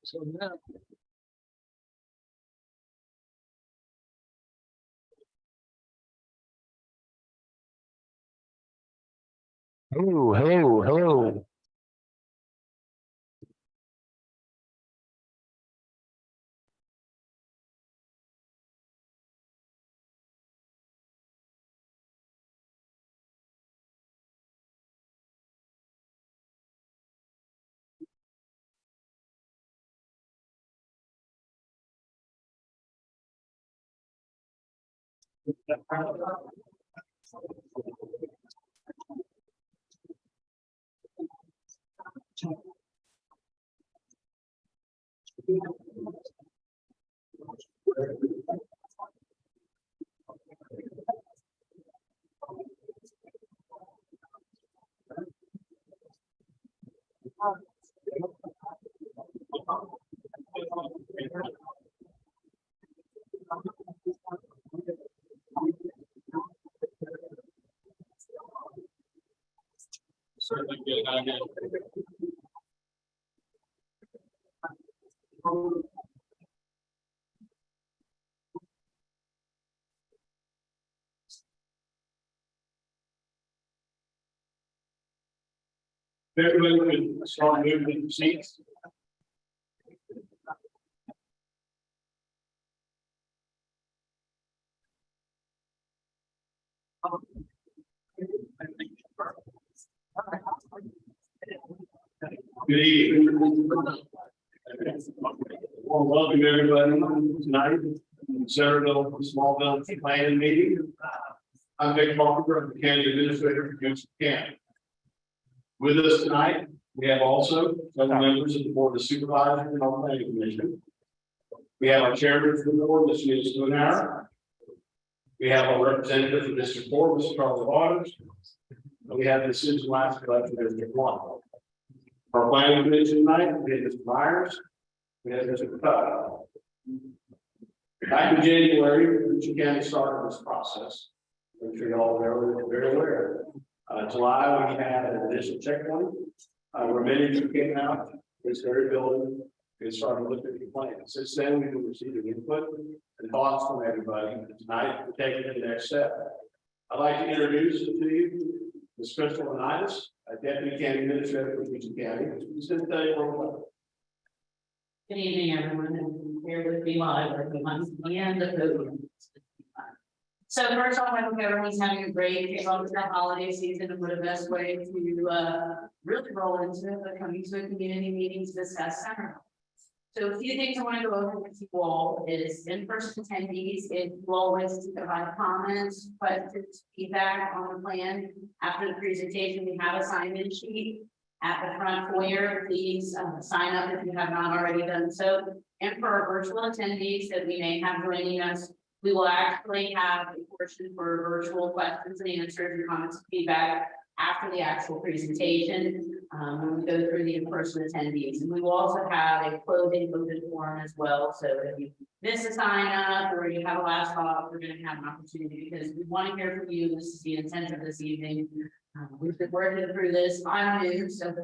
So now. Hello, hello, hello. Certainly good idea. Everybody can start moving in seats. Good evening. Well, welcome everybody tonight in Centerville, Smallville planning meeting. I'm Vic Parker, the county administrator for Houston County. With us tonight, we have also several members of the board of supervisors and our planning commission. We have our chairman of the board, Mr. Neil Spoonhour. We have our representative from District 4, Mr. Charles Waters. And we have Ms. Susan Lasker from District 1. Our planning commission tonight, we have Mr. Myers. We have Mr. Putt. Back in January, Houston County started this process. I'm sure you all are very aware. July, we had an additional checkpoint where many of you came out this very building and started looking at the plan. Since then, we've been receiving input and thoughts from everybody. And tonight, we're taking the next step. I'd like to introduce to you Ms. Crystal Anitis, Deputy County Administrator for Houston County. She's going to tell you more. Good evening, everyone, and here with me live everyone and the podium. So first off, I hope everyone's having a great holiday season and what a best way to really roll into it, but coming to a community meeting to discuss Centerville. So a few things I want to go over with you all is in-person attendees. If you all wish to provide comments, questions, feedback on the plan after the presentation, we have a sign-in sheet at the front foyer. Please sign up if you have not already done so. And for our virtual attendees that we may have joining us, we will actually have a portion for virtual questions and answers and comments and feedback after the actual presentation when we go through the in-person attendees. And we will also have a closing open forum as well. So if you miss a sign up or you have a last thought, we're going to have an opportunity because we want to hear from you. This is the intent of this evening. We've been working through this. I'm new, so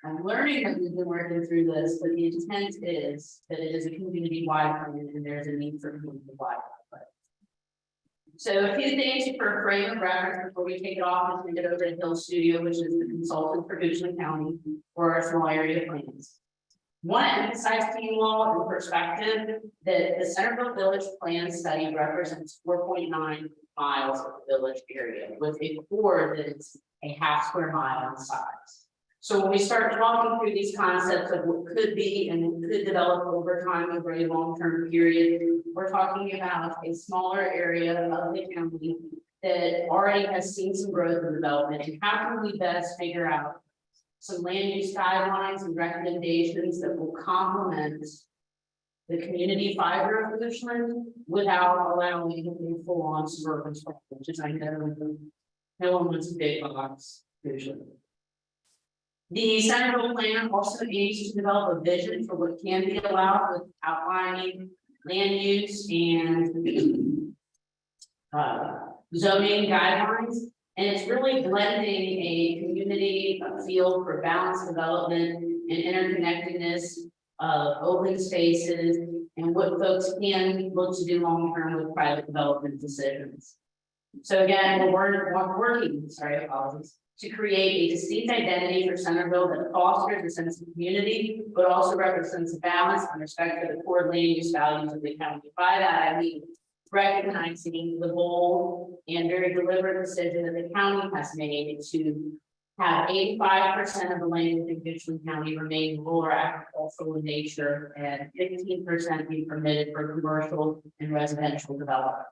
I'm learning that we've been working through this, but the intent is that it is a community-wide plan and there's a need for community-wide. So a few things for a frame of reference before we take it off and send it over to Hill Studio, which is the consultant for Houston County for our small area plans. Want to emphasize to you all in perspective that the Centerville Village Plan Study represents 4.9 miles of the village area with a core that is a half square mile in size. So when we start talking through these concepts of what could be and could develop over time over a long-term period, we're talking about a smaller area of the county that already has seen some growth and development. And how can we best figure out some land use guidelines and recommendations that will complement the community fiber of Richland without allowing a full-on suburban structure, which is, I know, no one wants a big box usually. The Centerville plan also aims to develop a vision for what can be allowed with outlining land use and zoning guidelines. And it's really blending a community community, a field for balanced development and interconnectedness of open spaces and what folks can look to do long term with private development decisions. So again, we're working, apologies, to create a distinct identity for Centerville that fosters a sense of community, but also represents a balance and respect for the core land use values of the county. By that, I mean recognizing the bold and very deliberate decision that the county has made to have 85% of the land within Richland County remain rural or agricultural in nature and 15% be permitted for commercial and residential development.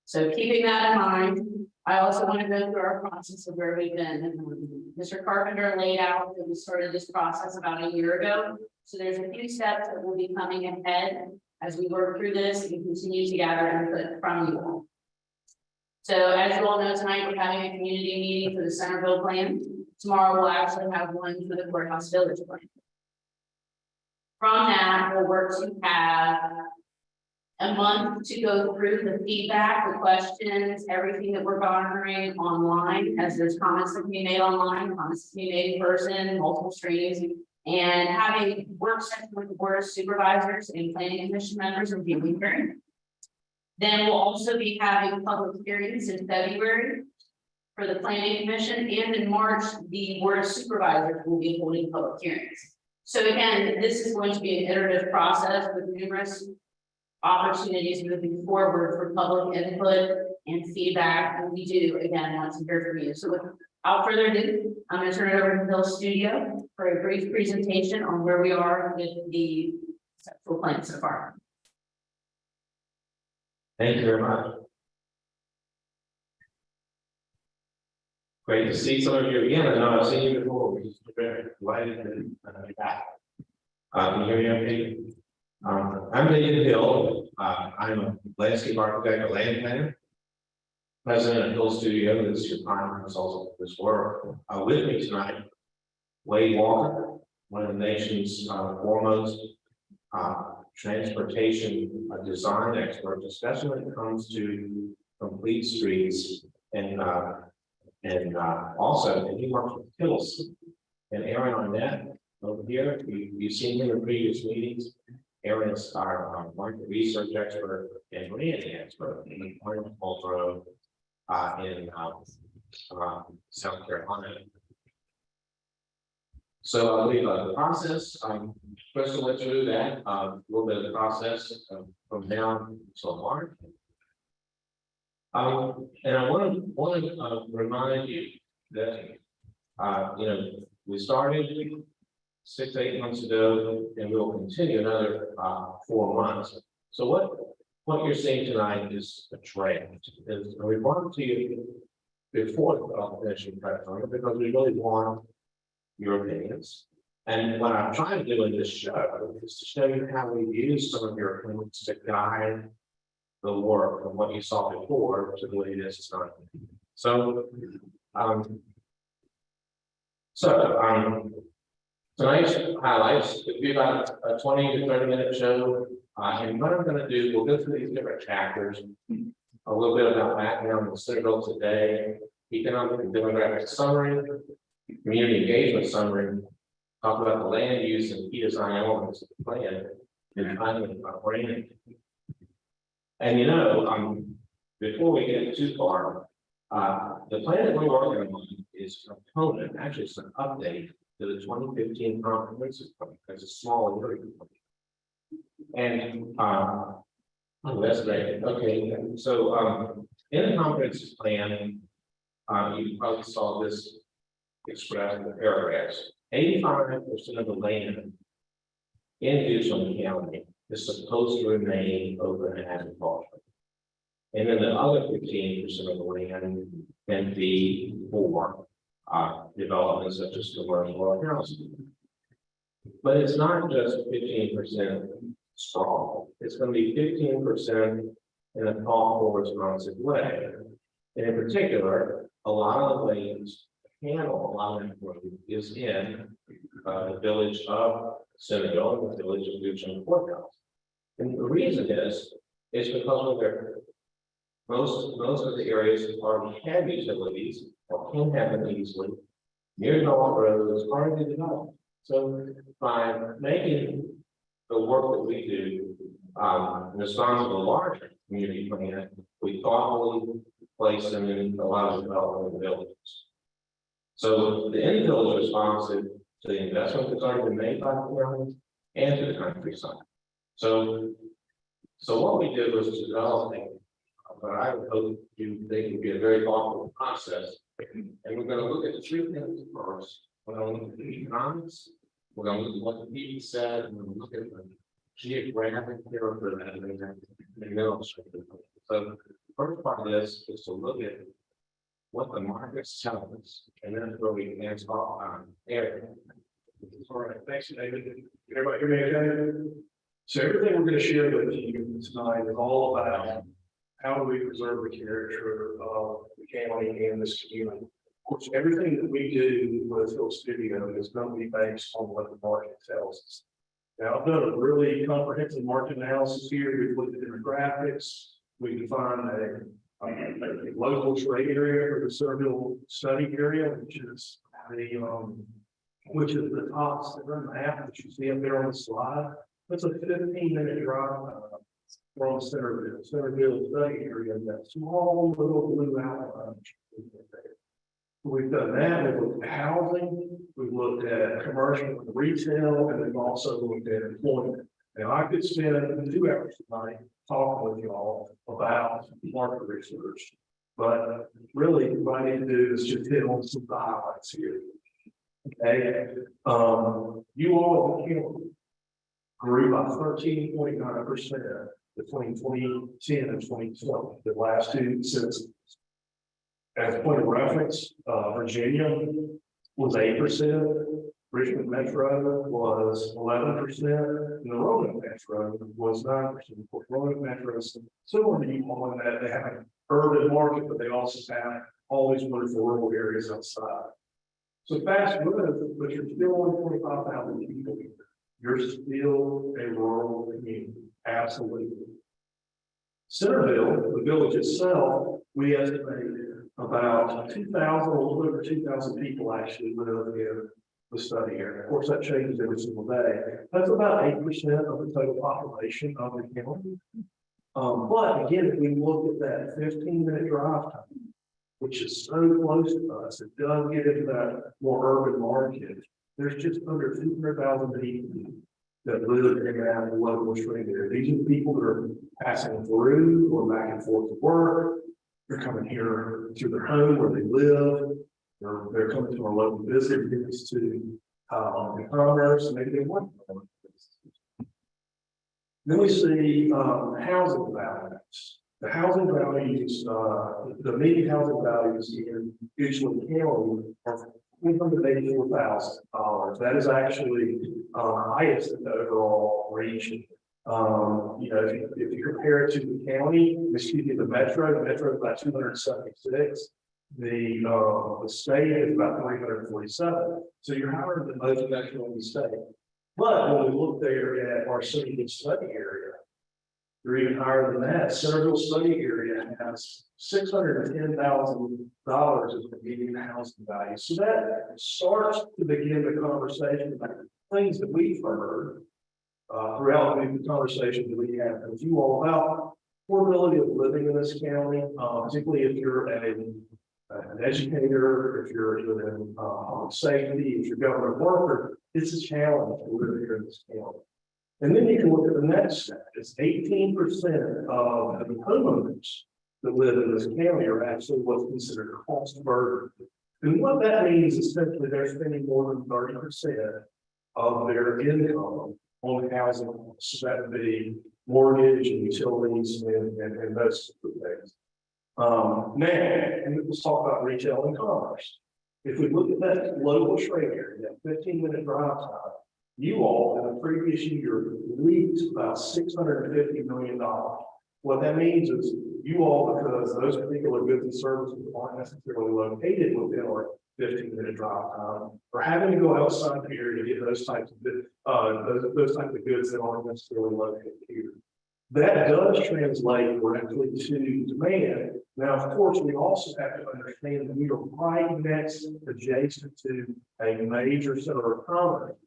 So keeping that in mind, I also want to go through our process of where we've been. Mr. Carpenter laid out that we started this process about a year ago. So there's a few steps that will be coming ahead as we work through this and continue to gather input from you all. So as you all know, tonight we're having a community meeting for the Centerville plan. Tomorrow we'll actually have one for the Courthouse Village plan. From that, we'll work to have a month to go through the feedback, the questions, everything that we're garnering online, as there's comments that can be made online, comments that can be made in person, multiple streams, and having work sessions with the board of supervisors and planning commission members and viewing hearing. Then we'll also be having public hearings in February for the planning commission, and in March, the board of supervisors will be holding public hearings. So again, this is going to be an iterative process with numerous opportunities moving forward for public input and feedback, and we do again want to hear from you. So without further ado, I'm going to turn it over to Bill's studio for a brief presentation on where we are with the conceptual plan so far. Thank you very much. Great to see some of you again. I know I've seen you before. We're just very delighted to be back. Can you hear me okay? I'm David Hill. I'm a landscape architect and land planner. President of Hill Studio. This is your prime consultant for this work. With me tonight, Wade Walker, one of the nation's foremost transportation design experts, especially when it comes to complete streets and also he works with Hills and Aaron Arnett over here. You've seen him in previous meetings. Aaron is our market research expert and branding expert in the horticulture in South Carolina. So I believe the process, Crystal went through that, a little bit of the process from now until March. And I want to remind you that, we started 6 to 8 months ago, and we will continue another 4 months. So what you're seeing tonight is a draft. And we brought it to you before the finishing press on it because we really want your opinions. And what I'm trying to do in this show is to show you how we've used some of your opinions to guide the work from what you saw before to the way it is tonight. So, tonight's highlights will be about a 20 to 30 minute show. And what I'm going to do, we'll go through these different chapters, a little bit about background in Centerville today, economic and demographic summary, community engagement summary, talk about the land use and key design elements of the plan, and finally about branding. And before we get too far, the plan that we're working on is a component, actually it's an update to the 2015 comprehensive plan. It's a small area. And that's great. Okay, so in the comprehensive plan, you probably saw this expressed in the paragraphs. 85% of the land in Richland County is supposed to remain open and agriculture. And then the other 15% of the land can be for developments such as commercial or housing. But it's not just 15% strong. It's going to be 15% in a thoughtful, responsive way. And in particular, a lot of the lands handle a lot of work is in the village of Centerville, the village of Richland Courthouse. And the reason is because most of the areas already have utilities or can have them easily, near developed roads, already developed. So by making the work that we do, in response to the larger community plan, we thoughtfully place them in a lot of development villages. So the infill is responsive to the investment that's already been made by the county and to the countryside. So what we did was developing, but I would hope you think would be a very thoughtful process. And we're going to look at the three things first. We're going to look at the economics. We're going to look at what the people said, and we're going to look at the geographic character of that and middle school. So the first part of this is to look at what the markets tell us, and then where we can answer area. All right, thanks, David. Can everybody hear me okay? So everything we're going to share with you tonight is all about how do we preserve the character of the county and this community. Of course, everything that we do with Hill Studio is going to be based on what the market tells us. Now, I've done a really comprehensive market analysis here. We've looked at demographics. We defined a local trade area for the Centerville study area, which is the top center map that you see up there on the slide. That's a 15-minute drive from Centerville. Centerville study area, that small little blue outline. We've done that. We've looked at housing, we've looked at commercial and retail, and we've also looked at employment. Now, I could spend 2 hours tonight talking with y'all about market research, but really what I need to do is just hit on some of the highlights here. Okay, you all in the county grew by 13.9% between 2010 and 2020, the last 2 censuses. As a point of reference, Virginia was 8%, Richmond Metro was 11%, and the Roanoke Metro was 9%. Of course, Roanoke Metro is similar to you all in that they have an urban market, but they also have all these wonderful rural areas outside. So fast growth, but you're still only 25,000 people. You're still a rural community, absolutely. Centerville, the village itself, we estimate about 2,000, a little over 2,000 people actually live in the study area. Of course, that changes every single day. That's about 8% of the total population of the county. But again, if we look at that 15-minute drive time, which is so close to us, it does get into that more urban market. There's just under 200,000 people that live in that local trade area. These are people that are passing through or back and forth to work. They're coming here to their home where they live. They're coming to our local business to commerce. Maybe they want to. Then we see housing values. The housing values, the median housing values in Richland County are $384,000. That is actually highest in the overall region. You know, if you compare it to the county, the metro is about 276. The state is about 347. So you're higher than most metro in the state. But when we look there at our city study area, you're even higher than that. Centerville study area has $610,000 as the median housing value. So that starts to begin the conversation about things that we've heard throughout the conversation that we have with you all about affordability of living in this county, particularly if you're an educator, if you're in public safety, if you're a government worker. It's a challenge to live here in this county. And then you can look at the next stat. It's 18% of the homeowners that live in this county are actually what's considered a cost burden. And what that means is essentially they're spending more than 30% of their income on housing. So that would be mortgage and utilities and those things. Now, and let's talk about retail and commerce. If we look at that local trade area, that 15-minute drive time, you all in the previous year leased about $650 million. What that means is you all, because those particular goods and services aren't necessarily located within our 15-minute drive time, are having to go outside the area to get those types of goods that aren't necessarily located here. That does translate directly to demand. Now, of course, we also have to understand that we are right next, adjacent to a major center of commerce.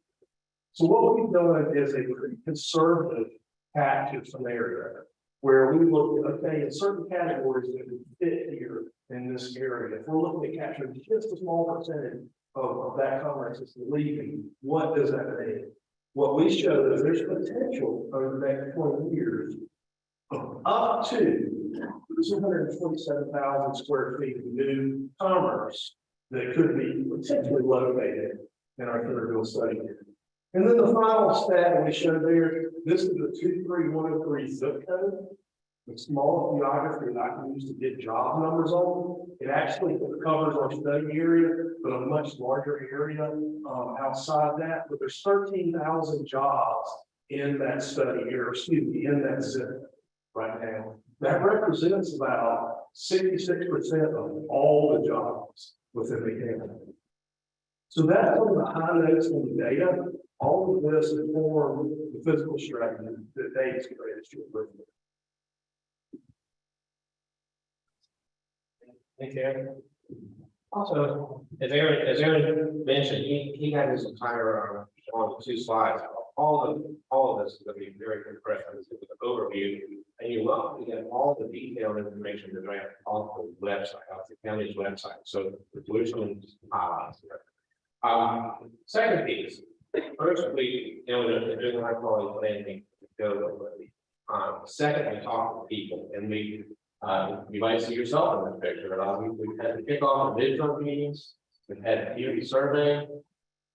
So what we've done is a pretty conservative captive scenario where we look at, okay, in certain categories that would fit here in this area. If we're looking at capturing just a small percentage of that commerce that's leaving, what does that mean? What we show is there's potential over the next 20 years of up to 227,000 square feet of new commerce that could be potentially located in our Centerville study. And then the final stat that we showed there, this is the 23103 zip code. The small geography that I can use to get job numbers on. It actually covers our study area, but a much larger area outside that. But there's 13,000 jobs in that study area, in that zip right now. That represents about 66% of all the jobs within the county. So that's some of the high notes on the data. All of this inform the physical strategy that Dave's created to improve. Thank you, Aaron. Also, as Aaron mentioned, he had his entire on the 2 slides. All of this is going to be very compressed. This is an overview, and you're welcome to get all the detailed information that I off the website, off the county's website. So the solution highlights there. Second piece. First, we doing high quality planning. Second, we talk to people, and you might see yourself in this picture. We've had to kick off the midterm meetings. We've had a community survey.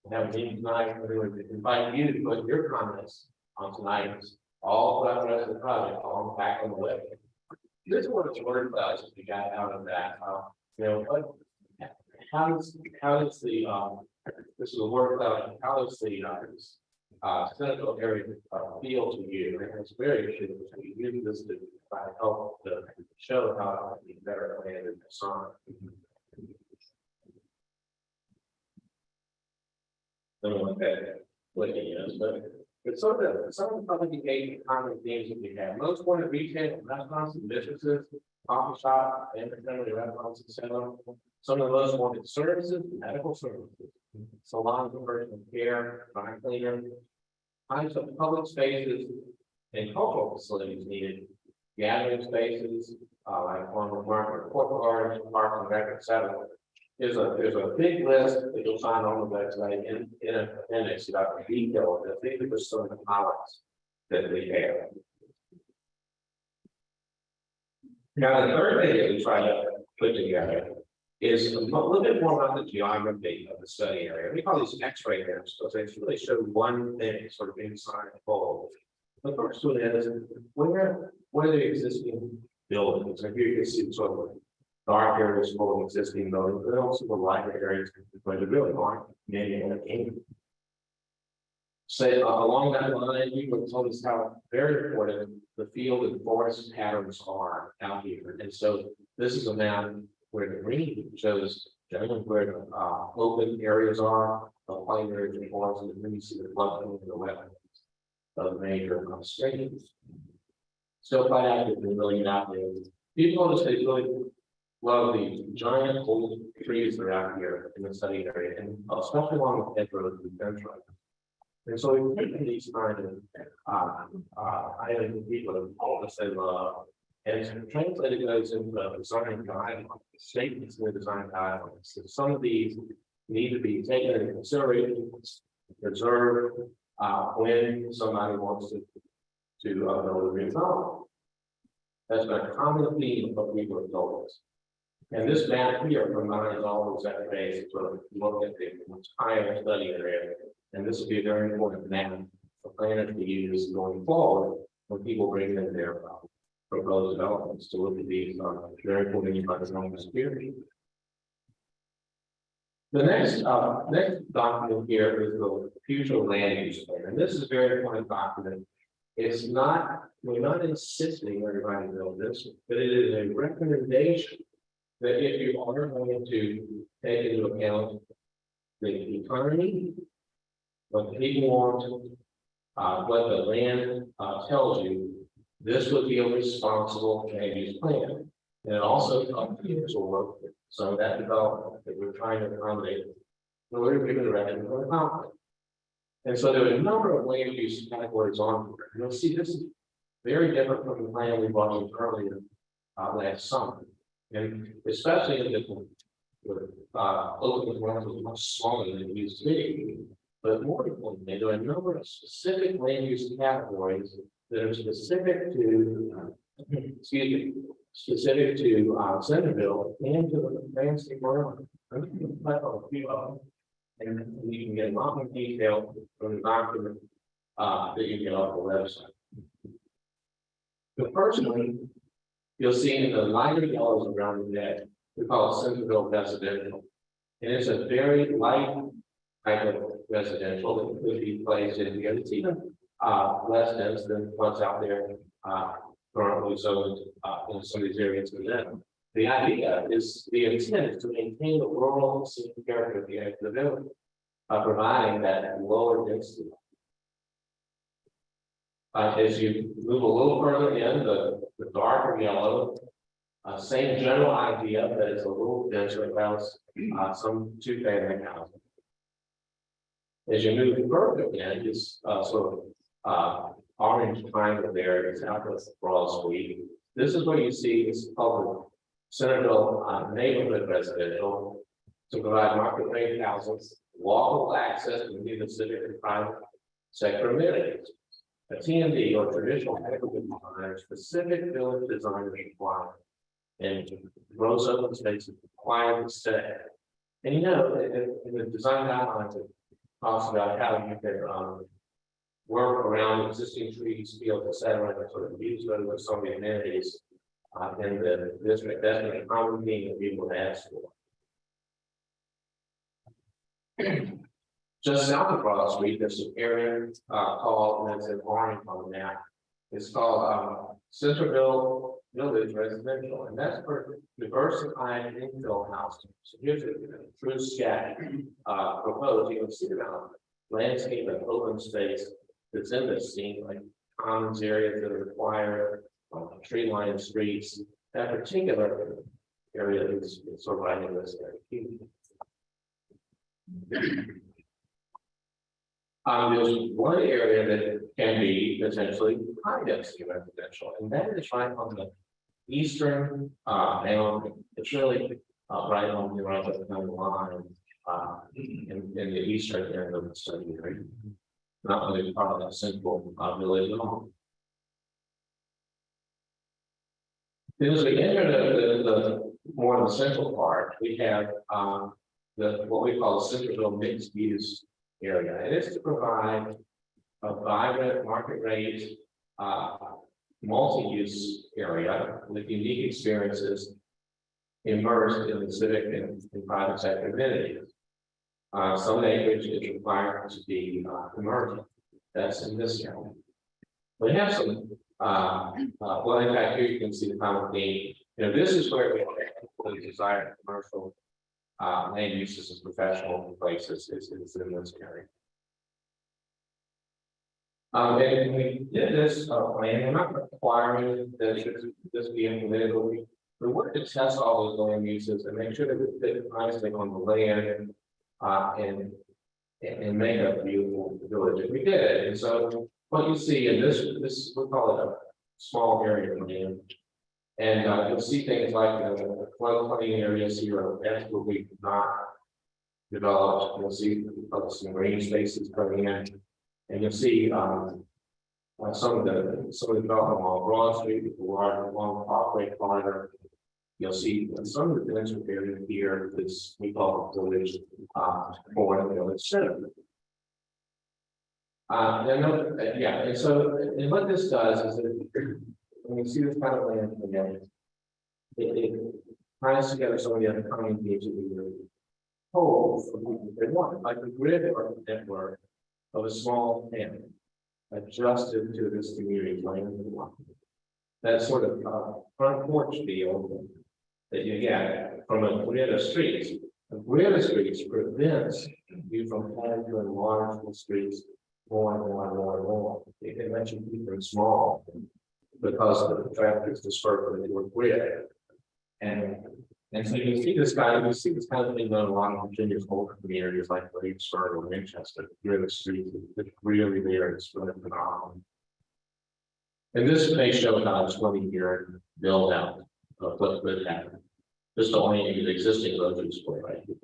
We have a meeting tonight. We would invite you to put your comments on tonight's all throughout the rest of the project, all back on the web. This is what it's worth about as we got out of that. How does the this is a word cloud. How does the Centerville area feel to you? And it's very interesting. We use this to help to show how it can be better planned and designed. Looking at us, but some of the public engagement common themes that we have. Most wanted retail, restaurants and businesses, coffee shop, entertainment restaurants, etc. Some of the most wanted services, medical services, salons and personal care, dry cleaner, types of public spaces and cultural facilities needed, gathering spaces, like farmers market, corporate gardens, parks and rec, etc. There's a big list that you'll find on the website in an appendix about the detail. I think there's some of the highlights that we have. Now, the third thing that we try to put together is a little bit more about the geography of the study area. We call these X-ray maps because they really show one thing sort of inside the whole. The first one is where are the existing buildings? And here you can see sort of dark areas full of existing buildings, but also the light areas where there really aren't many any. So along that line, you were told us how very important the field and forest patterns are out here. And so this is a map where the green shows generally where the open areas are, the plain areas and forests, and then you see the floodplain and the wetlands of major streams. Still quite active and really out there. People notice they really love the giant old trees that are out here in the study area, and especially along the edge road and fence road. And so we've taken these kind of island people of all this they love and translated those into design guidelines, statements in the design guidelines. So some of these need to be taken into consideration, preserved when somebody wants to build a new home. That's been a common theme of what people have told us. And this map here combines all those activities to look at the entire study area. And this will be a very important map for planners to use going forward when people bring in their proposed developments to look at these very important by the zone experience. The next document here is the future land use plan, and this is a very important document. It's not, we're not insisting everybody build this, but it is a recommendation that if you are going to take into account the economy, what the people want, what the land tells you, This would be a responsible land use plan. And it also absorb some of that development that we're trying to accommodate in order to give it a revenue for the conflict. And so there are a number of land use categories on here. You'll see this is very different from the plan we brought in earlier last summer. And especially in the open ground was much smaller than it used to be. But more importantly, there are a number of specific land use categories that are specific to, specific to Centerville and to the landscape around. I'm going to touch on a few of them, and you can get a lot more detail from the document that you get off the website. The first one you'll see in the lighter yellows around the neck, we call it Centerville residential. And it's a very light type of residential that could be placed in here. It's even less dense than what's out there currently zoned in some of these areas for them. The idea is the intent is to maintain the rural scenic character of the area of the village, providing that lower density. As you move a little further in, the darker yellow, same general idea, but it's a little denser about some two-family housing. As you move further in, it's sort of orange triangle there, it's out of Broad Street. This is what you see, it's called the Centerville neighborhood residential to provide market rate housing, walkable access to the civic and private sector amenities. A TMD or traditional neighborhood design, specific village design required, and gross open spaces required to stay. And you know, in the design guidelines, it talks about how you can work around existing trees, fields, etc., and sort of use those with some of the amenities in the district. That's been a common thing that people ask for. Just south of Broad Street, there's an area called, and it's in orange on the map. It's called Centerville Village Residential, and that's for diversified infill housing. So here's a true sketch proposed. You can see about landscape and open space that's in this scene, like commons areas that are required, tree lined streets. That particular area is sort of right in this area. There's one area that can be potentially high density residential, and that is right on the eastern boundary. It's really right on the right of the line in the eastern end of the study area, not really part of that central village at all. Then as we enter the more of the central part, we have what we call the Centerville mixed use area. It is to provide a vibrant market rate multi-use area with unique experiences immersed in the civic and private sector amenities. Some acreage is required to be emergent. That's in this area. We have some well, in fact, here you can see the common theme. You know, this is where we have the desired commercial land uses as professional places is in this area. And we did this plan. We're not requiring that this be implemented, but we wanted to test all those land uses and make sure that it fit nicely on the land and make a beautiful village. And we did it. And so what you see in this we call it a small area plan. And you'll see things like the floodplain areas here. That's where we've not developed. You'll see some green spaces coming in, and you'll see some of the development along Broad Street, the long Parkway corridor. You'll see some of the denser area here. This we call the village for the village center. And so what this does is that when you see this kind of land again, it ties together some of the other common themes that we really hold for people they want, like the grid or network of a small family adjusted to this community land. That sort of front porch feel that you get from a grid of streets. A grid of streets prevents you from having to enlarge the streets more and more and more and more. It can let you keep them small. because the traffic is dispersed from the North Grid. And so you see this kind of thing going on in Virginia's older communities like Williamsburg or Winchester, where the streets, it's really there, it's really phenomenal. And this may show how 20-year build out of what could happen. Just only the existing grocery store right here.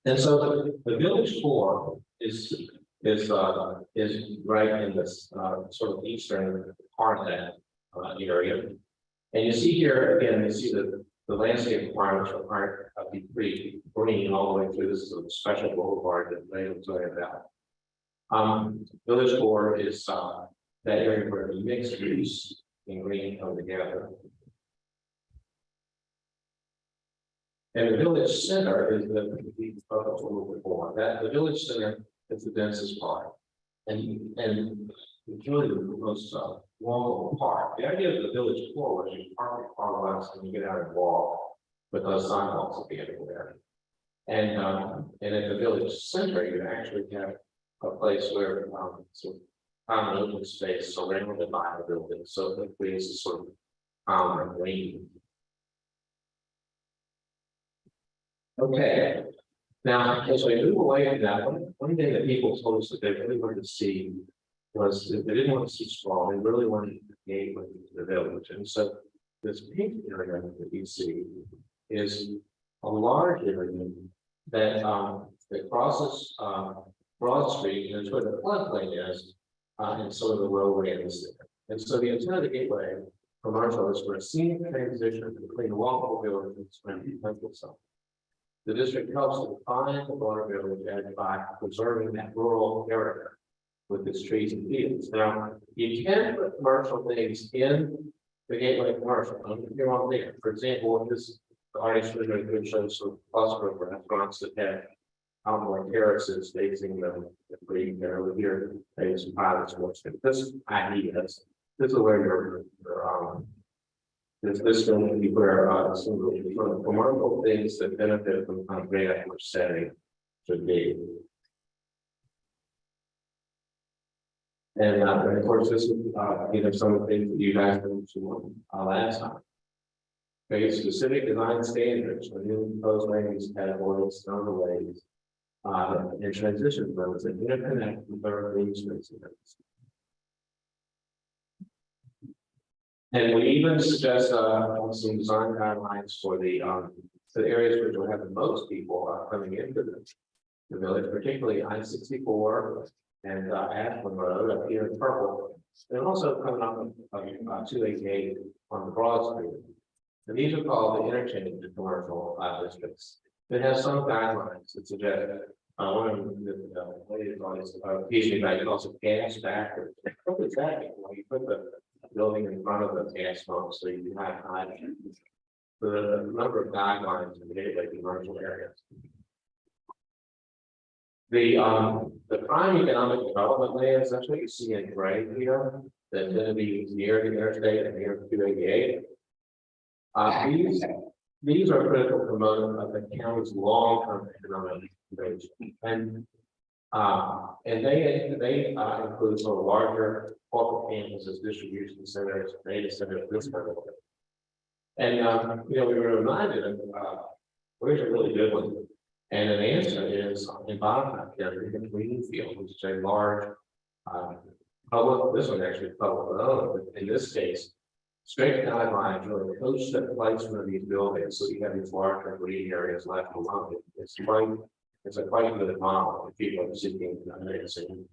And so the village core is right in this sort of eastern part of that area. And you see here again, you see the landscape requirements require be pretty green all the way through. This is a special boulevard that they will tell you about. Village core is that area where the mixed use and green come together. And the village center is the focus a little bit more. That the village center is the densest part, and it's really the most walkable part. The idea of the village core was you park your car lots and you get out and walk, with those sidewalks will be everywhere. And at the village center, you actually have a place where sort of common open space surrounded by the building, so that creates a sort of common green. Okay, now as we move away from that, one thing that people told us that they really wanted to see was that they didn't want to see sprawl, they really wanted to create with the village. And so this pink area that you see is a large area that that crosses Broad Street, and it's where the floodplain is, and so the roadway is there. And so the intent of the gateway commercial is for a scenic transition between walkable villages and residential zone. The district helps to define the broader village edge by preserving that rural area with its trees and fields. Now, you can put commercial things in the gateway commercial. If you're on there, for example, this artist really shows some cluster of restaurants that have outdoor terraces facing the green there over here. Maybe some pilots watch it. This idea is this is where your this is going to be where some of the commercial things that benefit from kind of great outdoor setting should be. And of course, this is some of the things that you guys mentioned last time. Okay, specific design standards for new proposed lanes, categories, and overlays, and transition zones that interconnect with our green spaces. And we even suggest some design guidelines for the areas which will have the most people coming into the village, particularly I-64 and Ashland Road up here in purple, and also coming up 288 on the Broad Street. And these are called the interchange commercial districts. They have some guidelines that suggest one of the ladies always teach me about also gas backers. What is that? When you put the building in front of the gas pump, so you have hydrogen. The number of guidelines in the gateway commercial areas. The prime economic development lands, that's what you see in gray here, that's going to be near the interstate and near 288. These are a critical component of the county's long-term economic innovation, and they include sort of larger corporate campuses, distribution centers, data centers, this kind of thing. And we were reminded of where's a really good one, and an answer is in Bottom here in Greenfield, which is a large public. This one actually public owned, but in this case, straight guidelines really coach the placement of these buildings, so you have these larger green areas left alone. It's a quite good model if people are seeking amazing.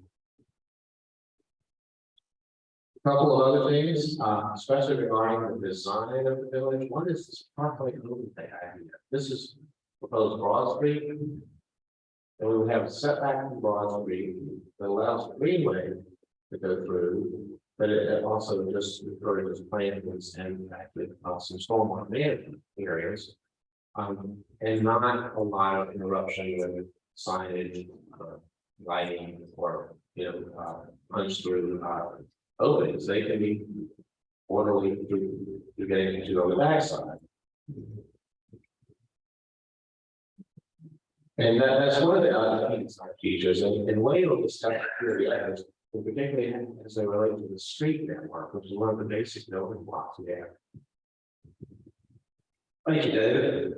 A couple of other things, especially regarding the design of the village. One is this parkway overlay idea. This is proposed Broad Street, and we would have a setback from Broad Street that allows the greenway to go through, but it also just encourages plantings and actually some stormwater management areas, and not a lot of interruption with signage, lighting, or punch through openings. They can be orderly through getting into on the backside. And that's one of the other things our teachers and way of the stuff here, particularly as they relate to the street network, which is one of the basic building blocks we have. Thank you, David.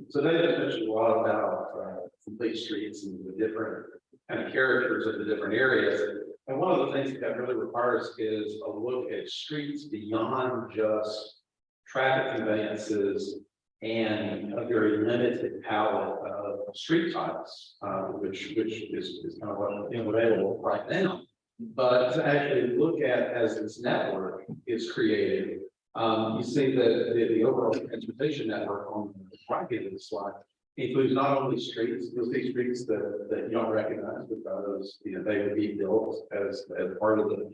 So David mentioned a lot about complete streets and the different kind of characters of the different areas. And one of the things that really requires is a look at streets beyond just traffic conveyances and a very limited palette of street types, which is kind of what's available right now. But to actually look at as this network is created, you see that the overall transportation network on the right hand of the slide includes not only streets, you'll see streets that you don't recognize because they would be built as part of the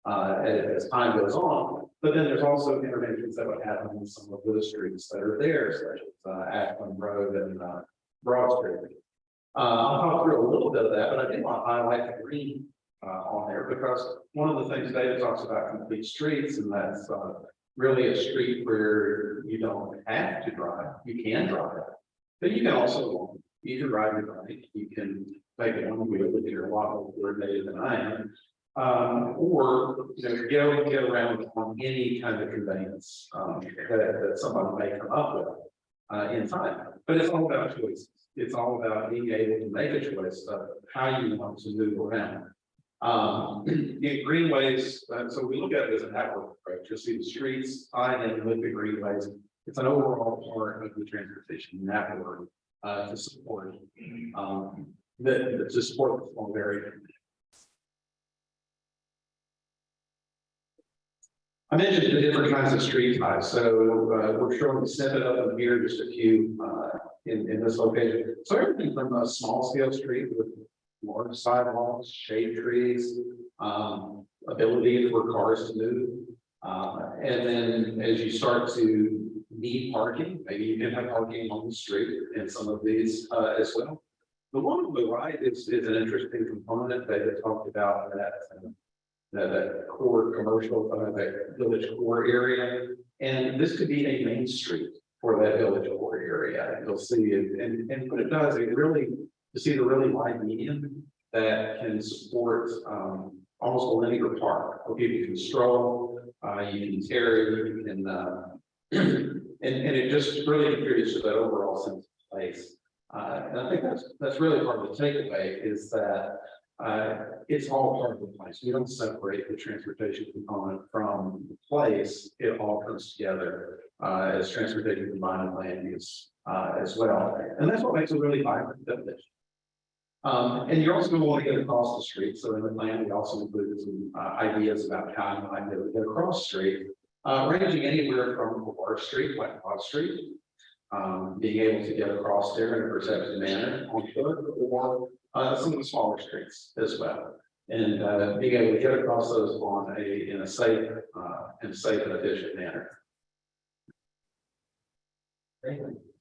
as time goes on. But then there's also interventions that would happen in some of the streets that are there, such as Ashland Road and Broad Street. I'll talk through a little bit of that, but I did want to highlight the green on there because one of the things David talks about complete streets, and that's really a street where you don't have to drive, you can drive, but you can also walk. You can ride your bike, you can take it on the wheel if you're a lot more coordinated than I am. Or get around on any kind of conveyance that someone may come up with in time. But it's all about choices. It's all about being able to make a choice of how you want to move around. In greenways, so we look at it as a network approach. You'll see the streets tied in with the greenways. It's an overall part of the transportation network to support the small area. I mentioned the different kinds of street types. So we're showing the snippet of them here, just a few in this location. So everything from a small scale street with large sidewalks, shade trees, ability for cars to move. And then as you start to need parking, maybe you can have parking on the street in some of these as well. The one on the right is an interesting component that I talked about that core commercial, that village core area. And this could be a main street for that village core area. You'll see it, and what it does, it really, you see the really wide median that can support almost a linear park where people can stroll, you can tarry, you can, and it just really contributes to that overall sense of place. And I think that's really part of the takeaway is that it's all part of the place. We don't separate the transportation component from the place. It all comes together as transportation combined with land use as well. And that's what makes a really vibrant village. And you're also going to want to get across the street. So in the plan, we also included some ideas about how you might be able to get across the street, ranging anywhere from a large street like Broad Street, being able to get across there in a perceptive manner on foot, or some of the smaller streets as well, and being able to get across those in a safe and efficient manner.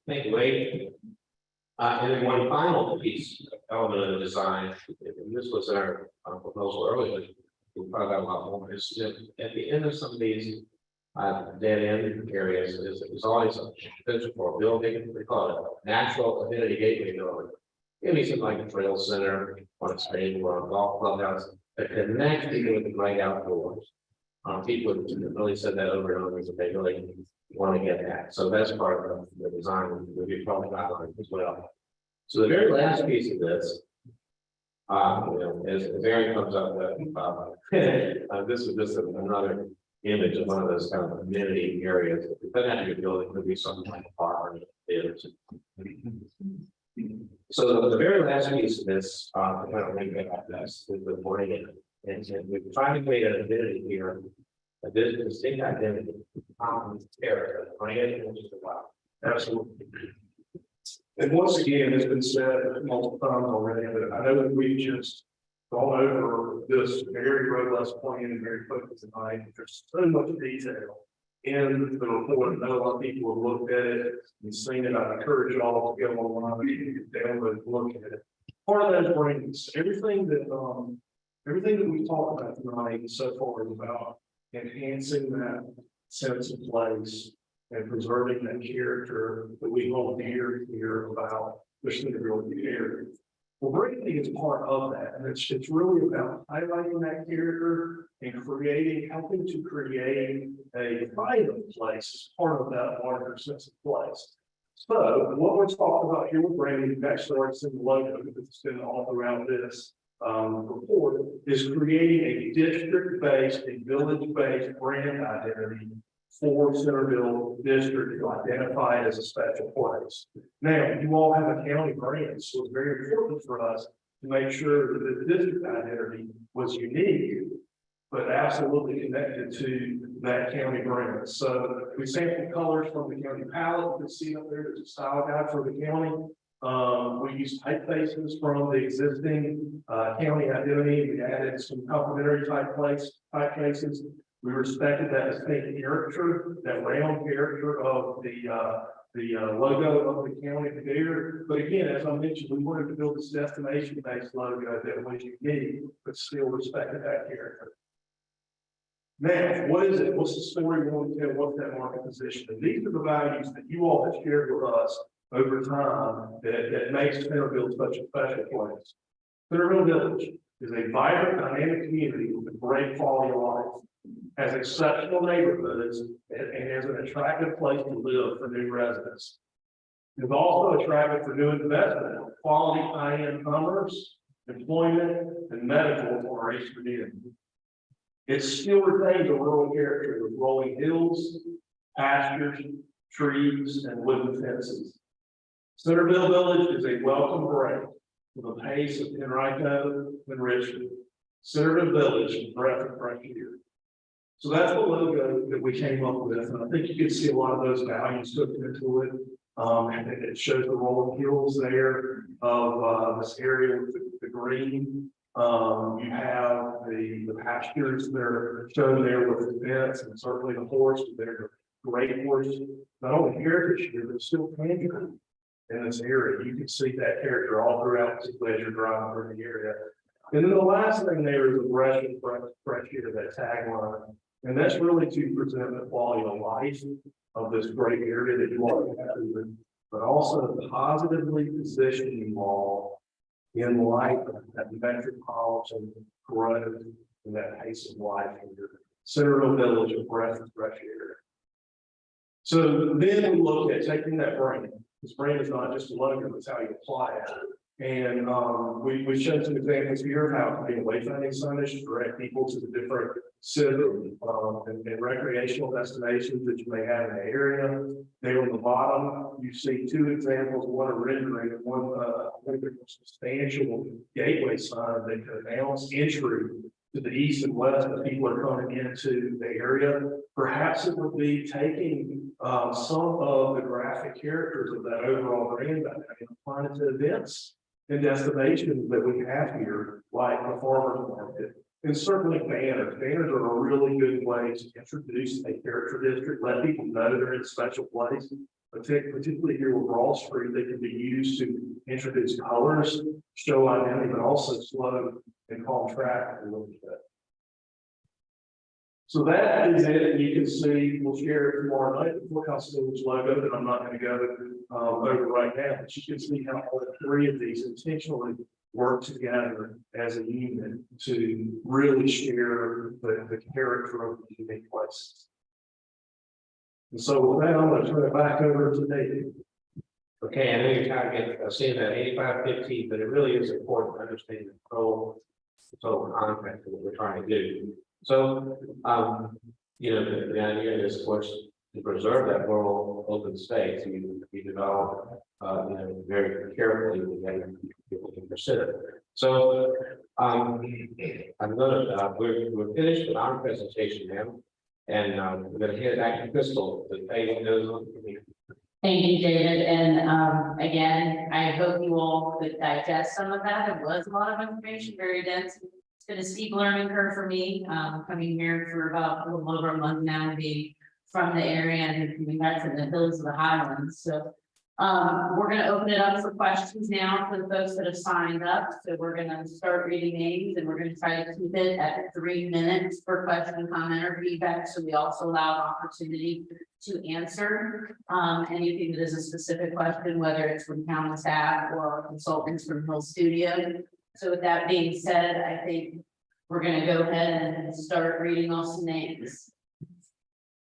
Thank you, Wade. And then one final piece, element of the design, and this was our proposal earlier, we'll find out a lot more, is that at the end of some of these dead end areas, is always a potential for a building, we call it a natural affinity gateway building. Maybe something like a trail center on a stadium or a golf clubhouse that connects people with the great outdoors. People have really said that over and over, that they really want to get that. So that's part of the design we'll be probably outlined as well. So the very last piece of this, as Aaron comes up with, this is just another image of one of those kind of amenity areas. If that had to be a building, could be something like a park or theaters. So the very last piece of this, kind of link back to this, is the brand. And we've tried to create an identity here, a distinct identity, character, brand, which is wow. Absolutely. And once again, it's been said multiple times already, but I know that we've just gone over this very robust plan and very focused tonight. There's so much detail in the report. I know a lot of people have looked at it and seen it. I encourage you all to go online and download and look at it. Part of that brings everything that we talked about tonight so far is about enhancing that sense of place and preserving that character that we hold dear here about the Centerville area. Well, branding is part of that, and it's really about highlighting that character and helping to create a pride of place as part of that larger sense of place. So what we're talking about here with branding, you've actually already seen the logo, because it's been all throughout this report, is creating a district-based, a village-based brand identity for Centerville district to identify it as a special place. Now, you all have a county brand, so it's very important for us to make sure that the district identity was unique, but absolutely connected to that county brand. So we sampled colors from the county palette. You can see up there, there's a style guide for the county. We used typefaces from the existing county identity. We added some complementary typefaces. We respected that distinct character, that round character of the logo of the county there. But again, as I mentioned, we wanted to build this destination-based logo that was unique, but still respected that character. Now, what is it? What's the story we want to tell? What's that market position? And these are the values that you all have shared with us over time that makes Centerville such a special place. Centerville Village is a vibrant, dynamic community with a great quality of life, has exceptional neighborhoods, and is an attractive place to live for new residents. It's also attractive for new investment, quality high-end commerce, employment, and medical for our East Virginia. It still retains a rural character with rolling hills, pastures, trees, and wooden fences. Centerville Village is a welcome break with a pace of Henrico and Richmond. Centerville Village, breath of fresh air. So that's the logo that we came up with, and I think you can see a lot of those values took into it. And it shows the rolling hills there of this area with the green. You have the pastures that are shown there with the fence, and certainly the horse. They're great horse, not only heritage here, but still tangible in this area. You can see that character all throughout as you're driving through the area. And then the last thing there is a fresh air, that tagline. And that's really to present the quality of life of this great area that you all have, but also to positively position you all in light of that metropolitan growth and that pace of life here. Centerville Village, a breath of fresh air. So then we look at taking that brand. This brand is not just a logo, it's how you apply it. And we showed some examples here of how it can be a wayfinding signage to direct people to the different civic and recreational destinations that you may have in the area. There on the bottom, you see two examples, one a rendering and one substantial gateway sign that could announce entry to the east and west that people are coming into the area. Perhaps it would be taking some of the graphic characters of that overall brand and applying it to events and destinations that we have here, like the farmers market, and certainly banners. Banners are a really good way to introduce a character district, let people know they're in a special place. Particularly here with Broad Street, they can be used to introduce colors, show identity, but also slow and calm traffic a little bit. So that is it, and you can see, we'll share it tomorrow night, the courthouse village logo that I'm not going to go over right now, but you can see how all three of these intentionally work together as a unit to really share the character of the unique places. And so with that, I'm going to turn it back over to David. Okay, I know you're trying to get seeing that 85-15, but it really is important to understand the total context of what we're trying to do. So, you know, the idea is, of course, to preserve that rural open space. We develop, you know, very carefully to people can consider. So, I'm gonna we're finished with our presentation now, and we're gonna hand it back to Crystal to pay what goes on for me. Thank you, David. And again, I hope you all could digest some of that. It was a lot of information, very dense. It's been a steep learning curve for me, coming here for about a little over a month now, being from the area and coming back from the hills of the Highlands. So We're gonna open it up for questions now for the folks that have signed up. So we're gonna start reading names and we're gonna try to keep it at 3 minutes per question, comment, or feedback. So we also allow opportunity to answer anything that is a specific question, whether it's from county staff or consultants from Hill Studio. So with that being said, I think we're gonna go ahead and start reading off some names.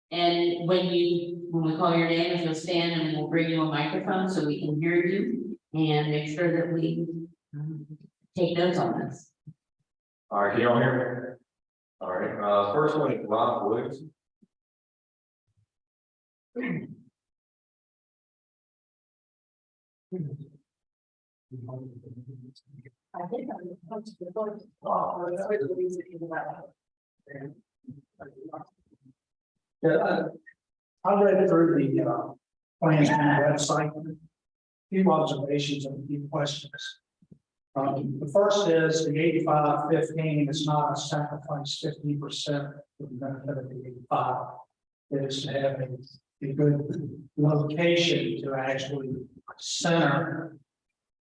And when we call your name, if you'll stand and we'll bring you a microphone so we can hear you and make sure that we take notes on this. All right, can y'all hear me? All right, first one is Rob Woods. I think Yeah, I read through the plans on the website. Few observations and a few questions. The first is the 85-15 is not a sacrifice 50% for the benefit of the 85. It is to have a good location to actually center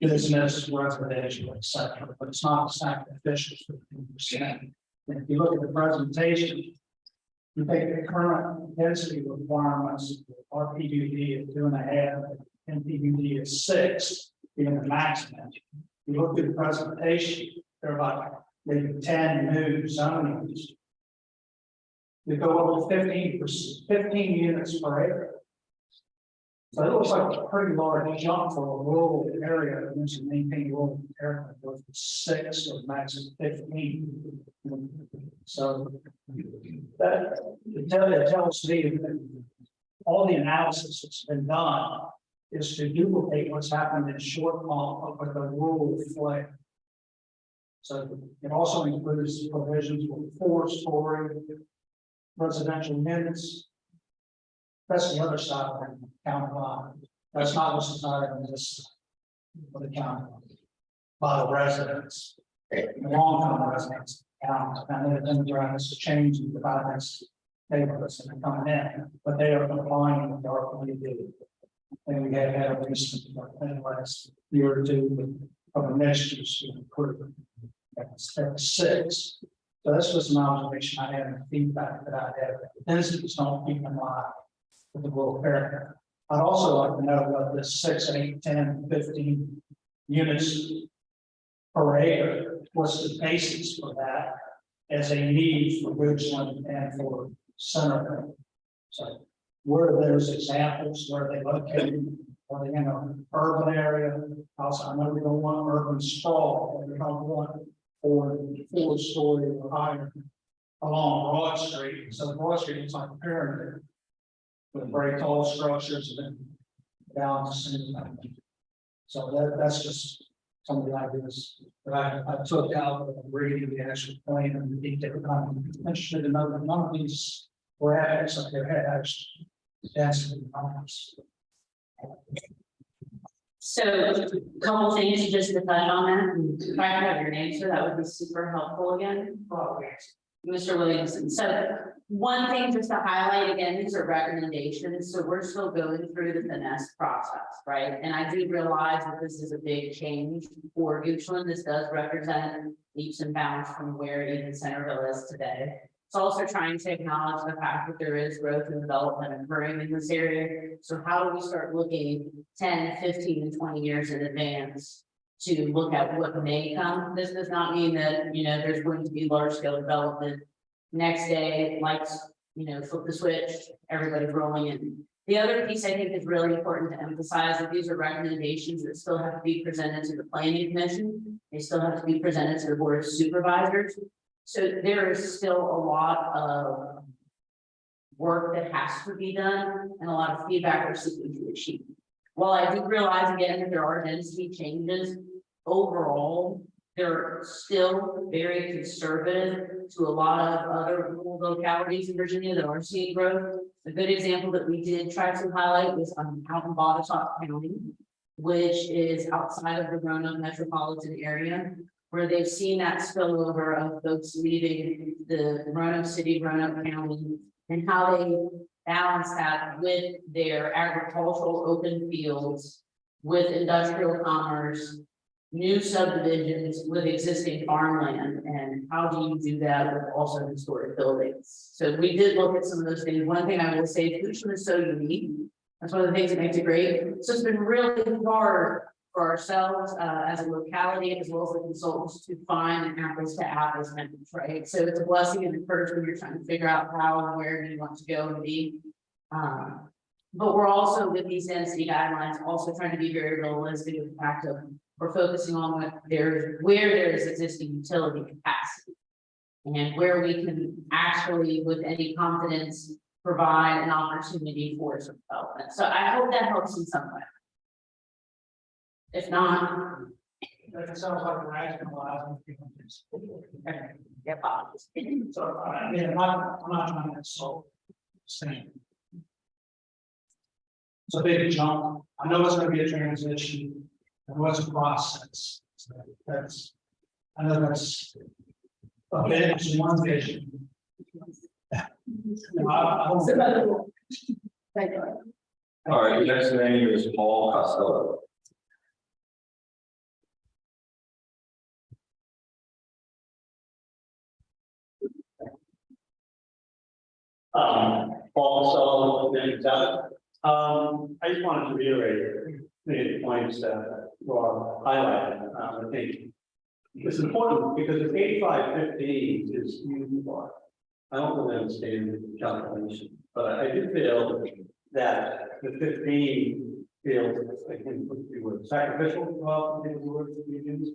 business, residential, etc. But it's not a sacrificial 15%. And if you look at the presentation, you take the current density requirements, RPUD is 2.5, NPUD is 6, being the maximum. You look at the presentation, there are about maybe 10 new zonings. They go over 15 units per acre. So it looks like a pretty large jump for a rural area that wants to maintain rural area, goes from 6 or maximum 15. So that it tells me that all the analysis that's been done is to duplicate what's happened in short haul with the rural flair. So it also includes provisions for 4-story residential units. That's the other side of the county line. That's not what's decided on this side of the county line. By the residents, the long-term residents. And then there is a change in the finance neighborhoods that are coming in, but they are complying with our community. And we have had a recent, in the last year or two, of a next year's improvement. That's 6. So this was an observation I had and feedback that I had. Densities don't keep in line with the rural area. I'd also like to know what the 6, 8, 10, 15 units per acre, what's the basis for that as a need for Ridgeland and for Centerville? So where are those examples? Where are they located? Are they in an urban area? Also, I know we don't want urban sprawl, we don't want 4-story or higher along Broad Street. So Broad Street is like a pyramid with very tall structures and then down to center. So that's just some of the ideas that I took out of reading the actual plan and the detail. I'm interested to know that none of these graphics up there had actually density numbers. So a couple things just to touch on that. If I could have your name, sir, that would be super helpful again. Mr. Williamson. So one thing just to highlight again, these are recommendations. So we're still going through the finesse process, right? And I do realize that this is a big change for Goochland. This does represent leaps and bounds from where even Centerville is today. It's also trying to acknowledge the fact that there is growth and development occurring in this area. So how do we start looking 10, 15, and 20 years in advance to look at what may come? This does not mean that, you know, there's going to be large scale development. Next day, lights, you know, flip the switch, everybody's rolling in. The other piece I think is really important to emphasize that these are recommendations that still have to be presented to the planning commission. They still have to be presented to the board of supervisors. So there is still a lot of work that has to be done and a lot of feedback we're seeking to achieve. While I do realize again that there are density changes, overall, they're still very conservative to a lot of other rural localities in Virginia that are seeing growth. A good example that we did try to highlight was out in Botetourt County, which is outside of the Roanoke metropolitan area, where they've seen that spillover of folks leaving the Roanoke City, Roanoke County, and how they balance that with their agricultural open fields, with industrial commerce, new subdivisions with existing farmland, and how do you do that with also historic buildings? So we did look at some of those things. One thing I will say, Tucson is so unique. That's one of the things that makes it great. So it's been really hard for ourselves as a locality, as well as the consultants, to find an apples to apples match, right? So it's a blessing and a curse when you're trying to figure out how and where you want to go and be. But we're also, with these density guidelines, also trying to be very realistic with the fact of we're focusing on where there is existing utility capacity. And where we can actually, with any confidence, provide an opportunity for some development. So I hope that helps in some way. If not, That sounds like a rationalizing. get by. So, I mean, I'm not trying to solve. Same. It's a big jump. I know it's gonna be a transition. I know it's a process. So I know that's a bit, it's one vision. I don't- All right, the next name is Paul Costello. Paul Sullivan, I just wanted to reiterate the points that were highlighted. I think it's important because if 85-15 is used for, I don't really understand the calculation, but I do feel that the 15 feels, I can put the word sacrificial, the word that we use.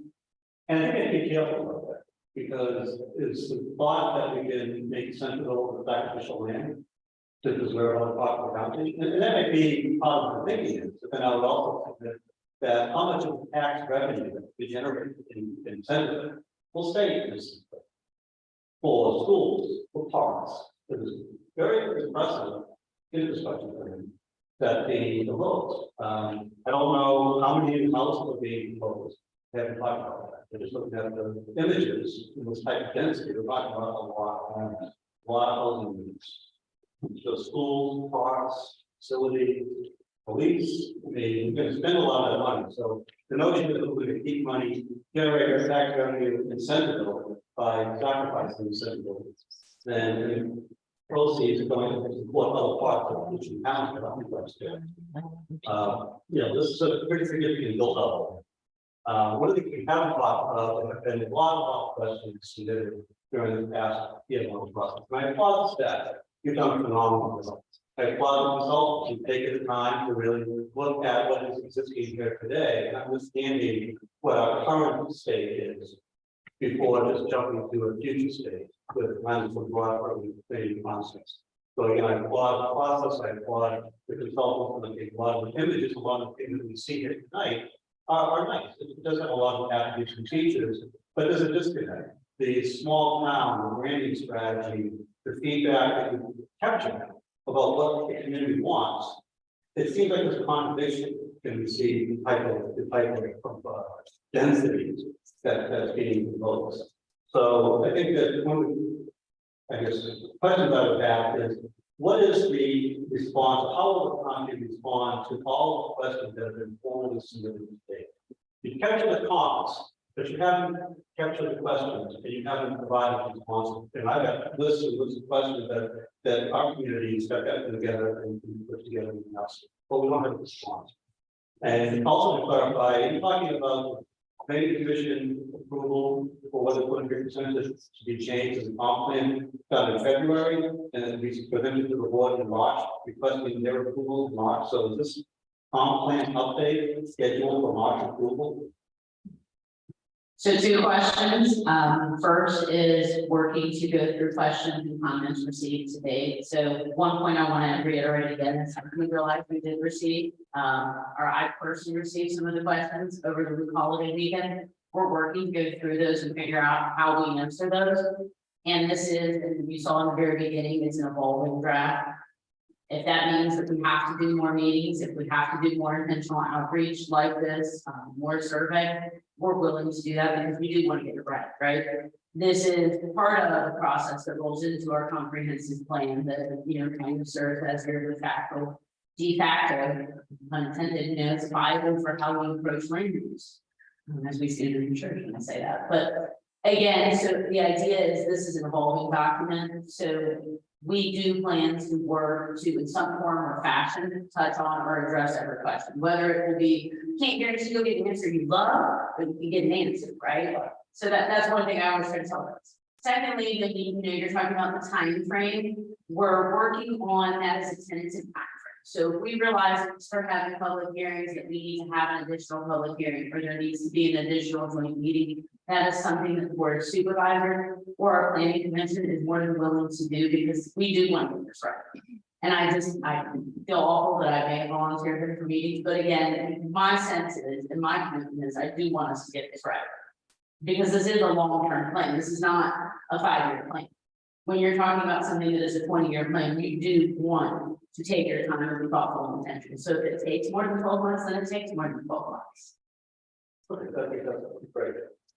And I think I be careful about that, because it's the thought that we can make Centerville a sacrificial land to preserve our park county, and that might be part of the thinking, but then I would also think that how much of the tax revenue that we generate in Centerville will stay in this for schools, for parks. It is very impressive infrastructure plan that being proposed. I don't know how many houses are being proposed. They haven't talked about that. They're just looking at the images in this type of density. They're talking about a lot of housing units. So schools, parks, facilities, police, I mean, you're gonna spend a lot of money. So the notion that we're gonna keep money, generate tax revenue in Centerville by sacrificing Centerville, then proceeds are going to support other parts of the Houston County. This is a pretty significant build up. One of the things we haven't talked about, there have been a lot of questions submitted during the past process. And I applaud the staff. You've done phenomenal results. I applaud the consultants who've taken the time to really look at what is existing here today and understanding what our current state is before just jumping to a future state with plans for broad planning concepts. So again, I applaud the process, I applaud the consultants, and I think a lot of the images, a lot of things that we see here tonight are nice. It does have a lot of attributes and features, but there's a disconnect. The small town, the branding strategy, the feedback that you capture about what the community wants, it seems like there's a contradiction when we see the type of density that's being proposed. So I think that the questions I would have is, what is the response? How will the county respond to all the questions that have been formally submitted today? You capture the comments, but you haven't captured the questions, and you haven't provided responses. And I've got lists of questions that our communities have gotten together and put together in the house, but we don't have a response. And also to clarify, you're talking about planning commission approval for whether 100% is to be changed as a comp plan done in February, and then we presented to the board in March, requesting their approval in March. So is this comp plan update scheduled for March approval? So 2 questions. First is working to go through questions and comments received today. So one point I want to reiterate again is we realized we did receive, or I personally received some of the questions over the holiday weekend. We're working to go through those and figure out how we answer those. And this is, and you saw in the very beginning, it's an evolving draft. If that means that we have to do more meetings, if we have to do more intentional outreach like this, more survey, we're willing to do that because we do want to get it right? This is part of the process that rolls into our comprehensive plan that, kind of serves as your de facto, unintended, it's Bible for how we approach land use. As we see in the church, when I say that, but again, so the idea is this is an evolving document, so we do plan to work to, in some form or fashion, touch on or address every question, whether it will be, you can't guarantee you'll get an answer you love, but you can get an answer, right? So that's one thing I always try to tell us. Secondly, you're talking about the time frame. We're working on that as a tentative time frame. So if we realize we start having public hearings that we need to have an additional public hearing, or there needs to be an additional joint meeting, that is something that the board of supervisor or our planning convention is more than willing to do, because we do want to do this right. And I feel awful that I may have volunteered for meetings, but again, my sense is, and my commitment is, I do want us to get this right. Because this is a long-term plan. This is not a 5-year plan. When you're talking about something that is a 20-year plan, you do want to take your time and be thoughtful and intentional. So if it takes more than 12 months, then it takes more than 12 months. Okay, that's great.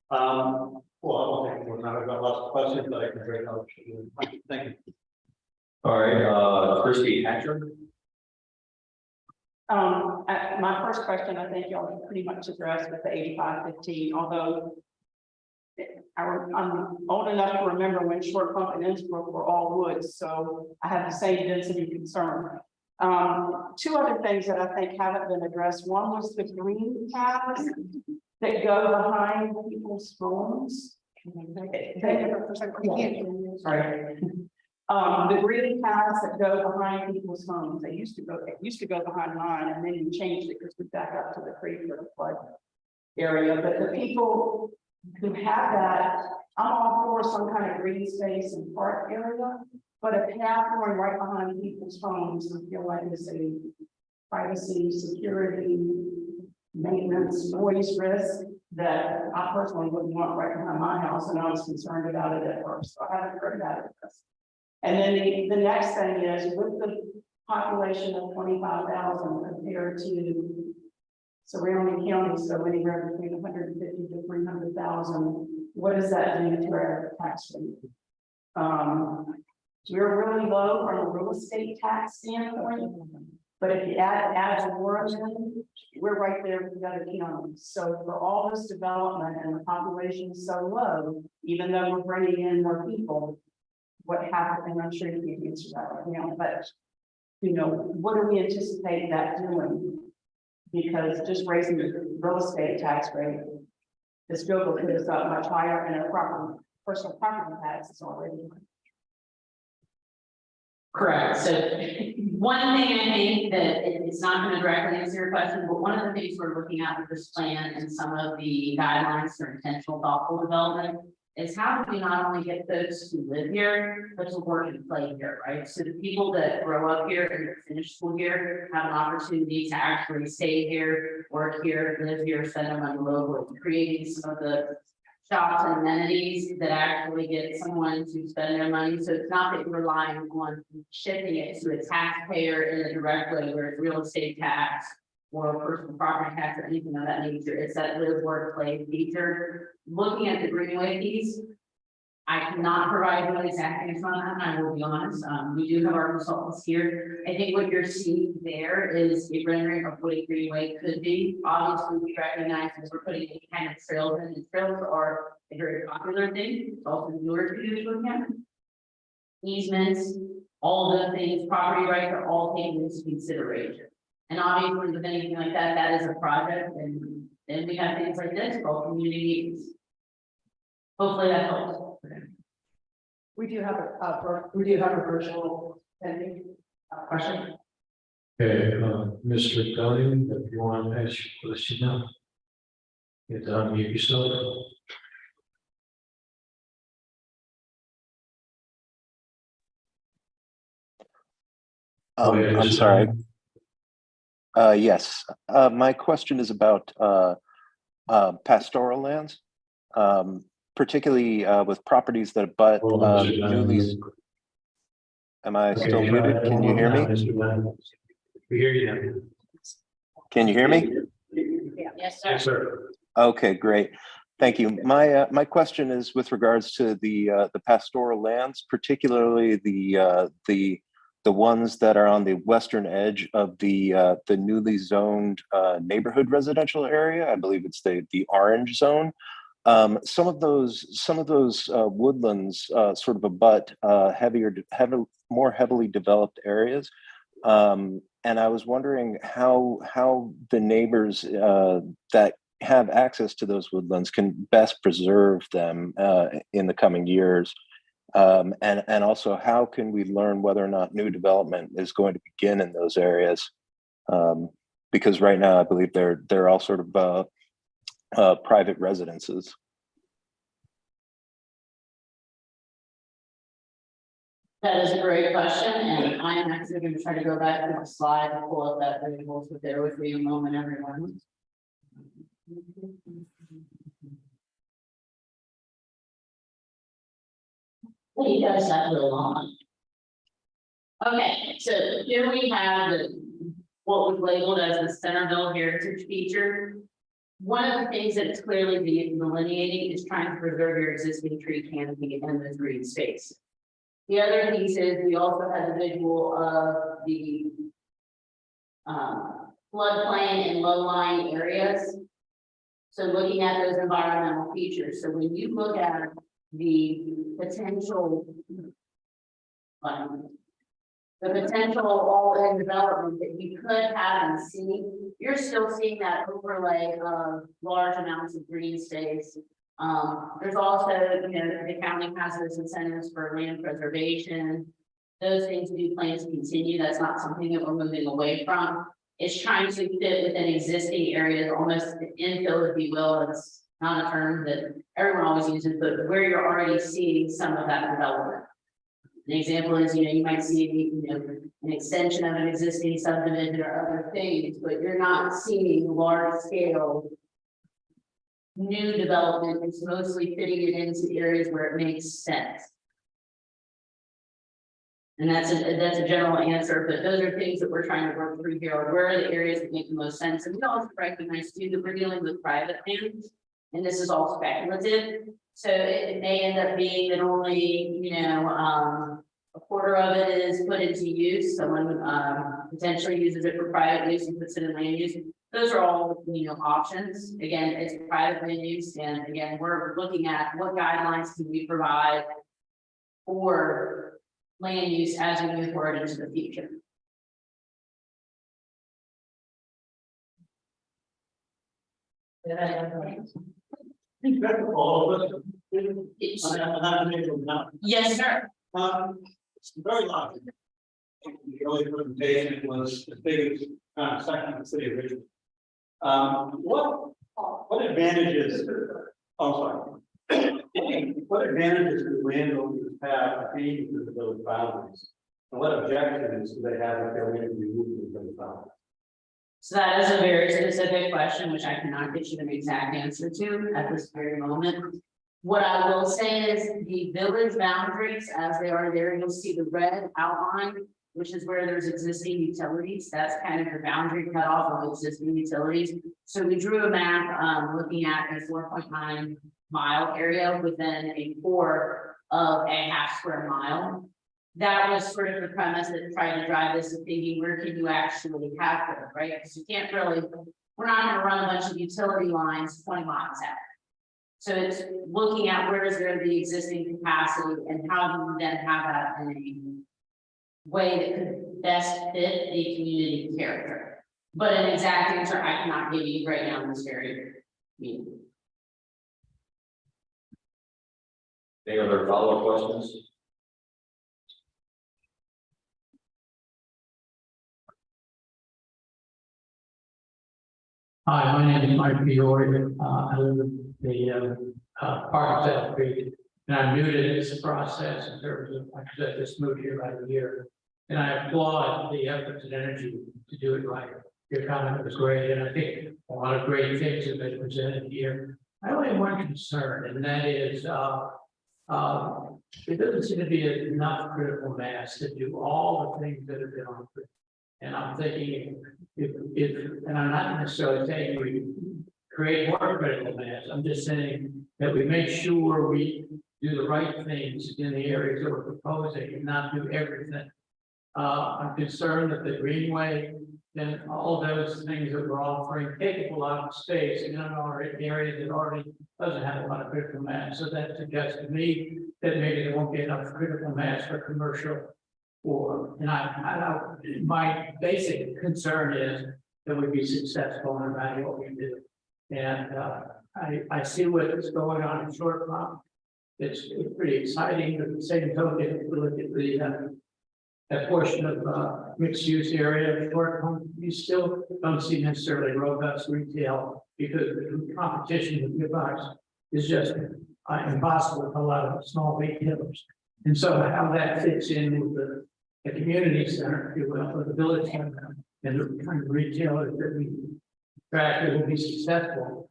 Well, I won't take more time. I've got lots of questions, but I can very help. Thank you. All right, Christie Hatcher. My first question, I think y'all pretty much addressed with the 8515, although I'm old enough to remember when Short Pump and Innsbrook were all woods, so I have the same density concern. Two other things that I think haven't been addressed. One was the green paths that go behind people's homes. Sorry. The green paths that go behind people's homes. It used to go behind mine, and then you changed it because we back up to the creek or the flood area. But the people who have that, I'm all for some kind of green space and park area, but a path going right behind people's homes, I feel like it's a privacy, security, maintenance, noise risk that I personally wouldn't want right behind my house, and I was concerned about it at first. So I haven't heard about it. And then the next thing is, with the population of 25,000 compared to surrounding counties, so anywhere between 150 to 300,000, what does that do to our tax rate? We're really low from a real estate tax standpoint, but if you add Aurora in, we're right there with the other counties. So for all this development and the population is so low, even though we're bringing in more people, what happens? And I'm sure you can answer that right now, but what do we anticipate that doing? Because just raising the real estate tax rate, this bill will put us up much higher, and our personal property tax is already. Correct. So one thing I think that it's not going to directly answer your question, but one of the things we're looking at with this plan and some of the guidelines for intentional thoughtful development is how do we not only get folks who live here, but to work and play here, right? So the people that grow up here and finish school here have an opportunity to actually stay here, work here, live here, spend their money locally, creating some of the shops and amenities that actually get someone to spend their money. So it's not that you're relying on shifting it to a taxpayer in a direct way where it's real estate tax or personal property tax or anything of that nature. It's that live, work, play feature. Looking at the greenway piece, I cannot provide you an exact answer on that, and I will be honest. We do have our consultants here. I think what you're seeing there is a rendering of what a greenway could be. Obviously, we recognize as we're putting any kind of trails in, and trails are a very popular thing. It's also newer to do to account. Easements, all the things, property rights are all taken into consideration. And obviously, with anything like that, that is a project, and then we have things like this called community meetings. Hopefully that helps. We do have a virtual pending question. Okay, Mr. Dunning, if you want to ask your question now. You have to unmute yourself. I'm sorry. Yes, my question is about pastoral lands, particularly with properties that abut newly. Am I still muted? Can you hear me? We hear you now. Can you hear me? Yes, Yes, sir. sir. Okay, great. Thank you. My question is with regards to the pastoral lands, particularly the ones that are on the western edge of the newly zoned neighborhood residential area. I believe it's the orange zone. Some of those woodlands sort of abut more heavily developed areas. And I was wondering how the neighbors that have access to those woodlands can best preserve them in the coming years. And also, how can we learn whether or not new development is going to begin in those areas? Because right now, I believe they're all sort of private residences. That is a great question, and I am actually going to try to go back to the slide and pull up that visual, so bear with me a moment, everyone. Well, you guys that little long. Okay, so here we have what was labeled as the Centerville Heritage Feature. One of the things that it's clearly delineating is trying to preserve your existing tree canopy and the green space. The other piece is we also have a visual of the floodplain and low-lying areas. So looking at those environmental features. So when you look at the potential all-in development that you could have and see, you're still seeing that overlay of large amounts of green space. There's also, the county has those incentives for land preservation. Those things do plan to continue. That's not something that we're moving away from. It's trying to fit within existing areas, almost infill, if you will. It's not a term that everyone always uses, but where you're already seeing some of that development. An example is, you might see, an extension of an existing subdivision or other things, but you're not seeing large scale new development. It's mostly fitting it into areas where it makes sense. And that's a general answer, but those are things that we're trying to work through here. Where are the areas that make the most sense? And we also recognize too that we're dealing with private lands, and this is all speculative. So it may end up being that only, a quarter of it is put into use. Someone potentially uses it for private use and puts it in land use. Those are all, options. Again, it's private land use, and again, we're looking at what guidelines can we provide for land use as we move forward into the future. Yes, sir. It's very large. The early presentation was the biggest section of the city of Richmond. What advantages? Oh, sorry. What advantages do landowners have being within those boundaries? And what objectives do they have if they're going to be moved within the boundaries? So that is a very specific question, which I cannot get you an exact answer to at this very moment. What I will say is the village boundaries, as they are there, you'll see the red outline, which is where there's existing utilities. That's kind of your boundary cutoff of existing utilities. So we drew a map looking at a 4.9 mile area within a core of a half square mile. That was sort of the premise that tried to drive this of thinking, where can you actually have them, right? Because you can't really, we're not going to run a bunch of utility lines 20 miles out. So it's looking at where is there the existing capacity and how do you then have that in a way that could best fit the community character. But an exact answer I cannot give you right now in this very meeting. Any other follow-up questions? Hi, my name is Mike Fiore. I live in the Park of South Creek, and I'm new to this process in terms of, like I said, just moved here about a year. And I applaud the efforts and energy to do it right. Your comment was great, and I think a lot of great things have been presented here. I only have one concern, and that is there doesn't seem to be enough critical mass to do all the things that have been on. And I'm thinking if and I'm not necessarily saying we create more critical mass. I'm just saying that we make sure we do the right things in the areas that we're proposing and not do everything. I'm concerned that the greenway and all those things that we're offering take a lot of space in an area that already doesn't have a lot of critical mass. So that suggests to me that maybe there won't be enough critical mass for commercial. My basic concern is that we be successful in about what we do. And I see what's going on in Short Pond. It's pretty exciting, but at the same token, if we look at the that portion of mixed use area of Short Pond, you still don't see necessarily robust retail because the competition with big box is just impossible for a lot of small retailers. And so how that fits in with the community center, if you will, or the village center, and the kind of retailers that we attract that will be successful.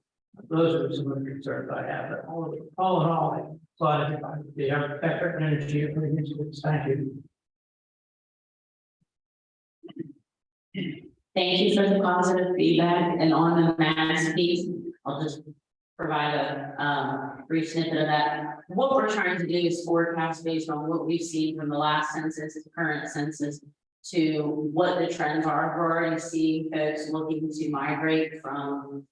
Those are some of the concerns I have. But all in all, I thought the effort and energy of putting into this. Thank you. Thank you for the positive feedback, and on the mass piece, I'll just provide a brief snippet of that. What we're trying to do is forecast based on what we've seen from the last census, the current census, to what the trends are. We're already seeing folks looking to migrate from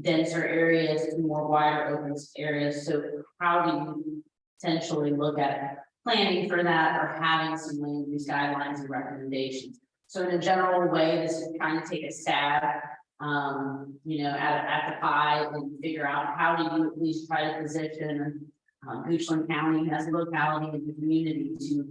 denser areas to more wider open areas. So how do you potentially look at planning for that, or having some land use guidelines and recommendations? So in a general way, this is trying to take a stab, at the pie and figure out how do you at least try to position Goochland County as a locality in the community to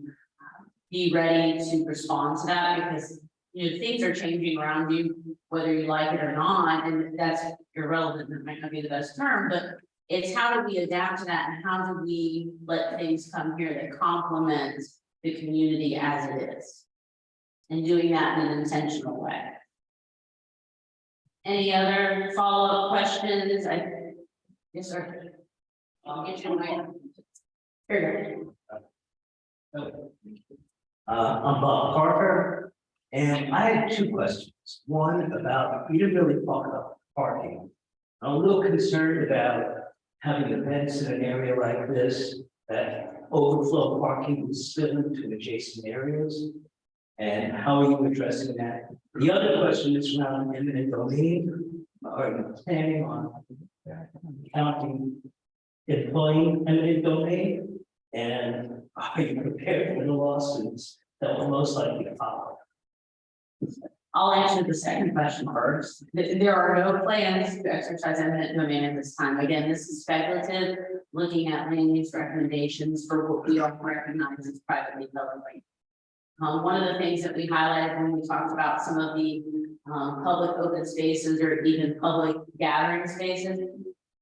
be ready to respond to that, because things are changing around you, whether you like it or not, and that's irrelevant. That might not be the best term, but it's how do we adapt to that, and how do we let things come here that complement the community as it is, and doing that in an intentional way. Any other follow-up questions? Yes, sir. I'll get you my. Here. I'm Bob Parker, and I have two questions. One about, you didn't really talk about parking. I'm a little concerned about having events in an area like this, that overflow parking will spill into adjacent areas. And how are you addressing that? The other question is around eminent domain. Are you planning on counting employing eminent domain? And are you prepared for the lawsuits that will most likely follow? I'll answer the second question first. There are no plans to exercise eminent domain at this time. Again, this is speculative, looking at land use recommendations for what we all recognize as privately held land. One of the things that we highlighted when we talked about some of the public open spaces or even public gathering spaces,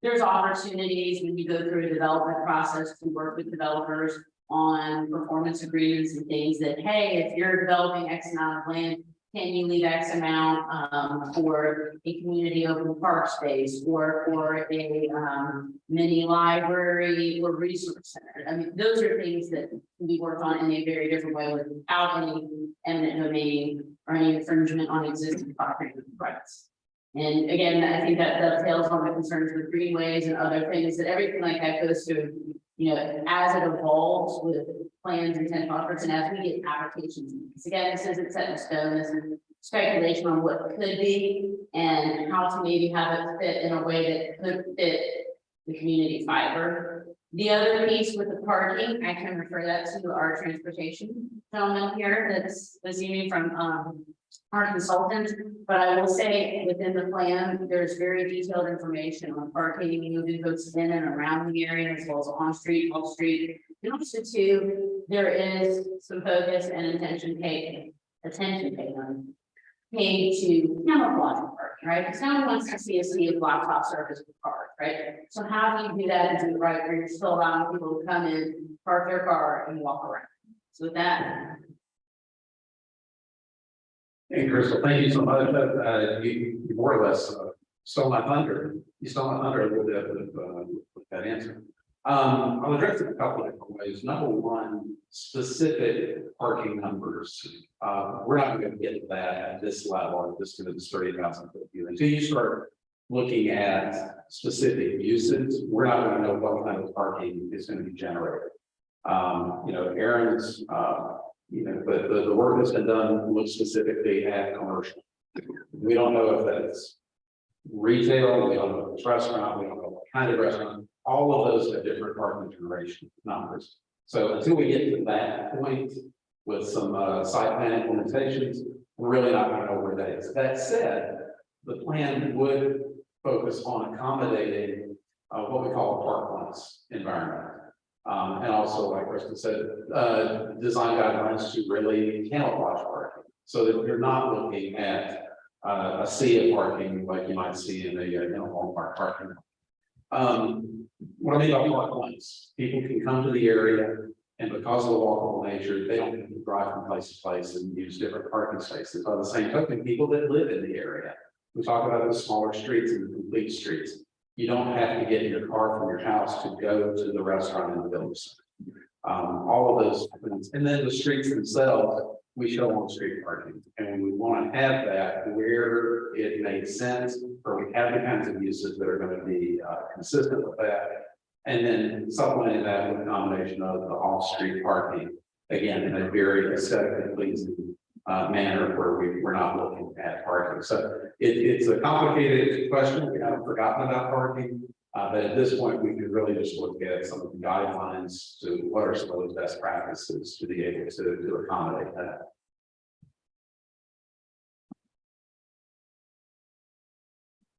there's opportunities when you go through a development process to work with developers on performance agreements and things that, hey, if you're developing X amount of land, can you leave X amount for a community open park space, or for a mini library or resource center? I mean, those are things that can be worked on in a very different way without any eminent domain or any infringement on existing property rights. And again, I think that dovetails on the concerns with greenways and other things, that everything like that goes to, as it evolves with plans and intent offers, and as we get applications. Because again, this isn't set in stone, this is speculation on what could be and how to maybe have it fit in a way that could fit the community fiber. The other piece with the parking, I can refer that to our transportation gentleman here that's this evening from our consultant, but I will say within the plan, there's very detailed information on parking, who goes in and around the area, as well as on street, off street. And also too, there is some focus and attention paid to camouflage parking, right? Because no one wants to see a sea of blacktop surface with cars, right? So how do you do that and do it right, where you're still allowing people to come in, park their car and walk around? So with that. Hey, Crystal, thank you so much. You more or less stole my thunder. You stole my thunder a little bit with that answer. I'll address it a couple of different ways. Number one, specific parking numbers. We're not going to get to that at this level. I'm just going to 30,000 foot view until you start looking at specific uses, we're not going to know what kind of parking is going to be generated. Aaron's, but the work that's been done looks specifically at commercial. We don't know if that's retail, we don't know if it's restaurant, we don't know what kind of restaurant. All of those have different parking generation numbers. So until we get to that point with some site plan implementations, we're really not going to know where that is. That said, the plan would focus on accommodating what we call a park-plus environment. And also, like Kristen said, design guidelines to really camouflage parking, so that you're not looking at a sea of parking like you might see in a Walmart parking lot. What I mean by park-plus, people can come to the area, and because of the walkable nature, they don't have to drive from place to place and use different parking spaces. By the same token, people that live in the area, we talk about the smaller streets and the complete streets. You don't have to get in your car from your house to go to the restaurant in the village center. All of those things. And then the streets themselves, we show on street parking. And we want to have that where it makes sense, or we have the kinds of uses that are going to be consistent with that. And then supplementing that with a combination of the off-street parking, again, in a very aesthetically pleasing manner where we're not looking at parking. So it's a complicated question. We haven't forgotten about parking, but at this point, we can really just look at some of the guidelines to what are some of those best practices to be able to accommodate that.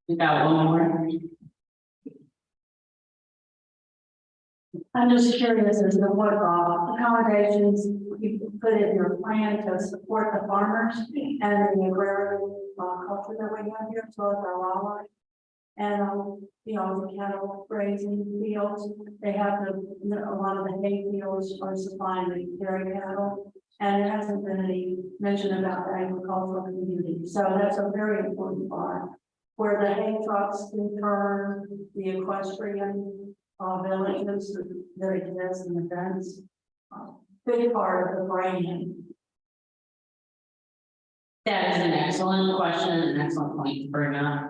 We got one more. I'm just curious as to what accommodations you put in your plan to support the farmers and the agrarian culture that we have here, as well as our wildlife. And, the cattle grazing fields, they have a lot of the hay fields are supplying the dairy cattle. And there hasn't been any mention about the agricultural community. So that's a very important part where the hay trucks can turn, the equestrian villages that exist in the fence. Big part of the brand. That is an excellent question and an excellent point to bring up.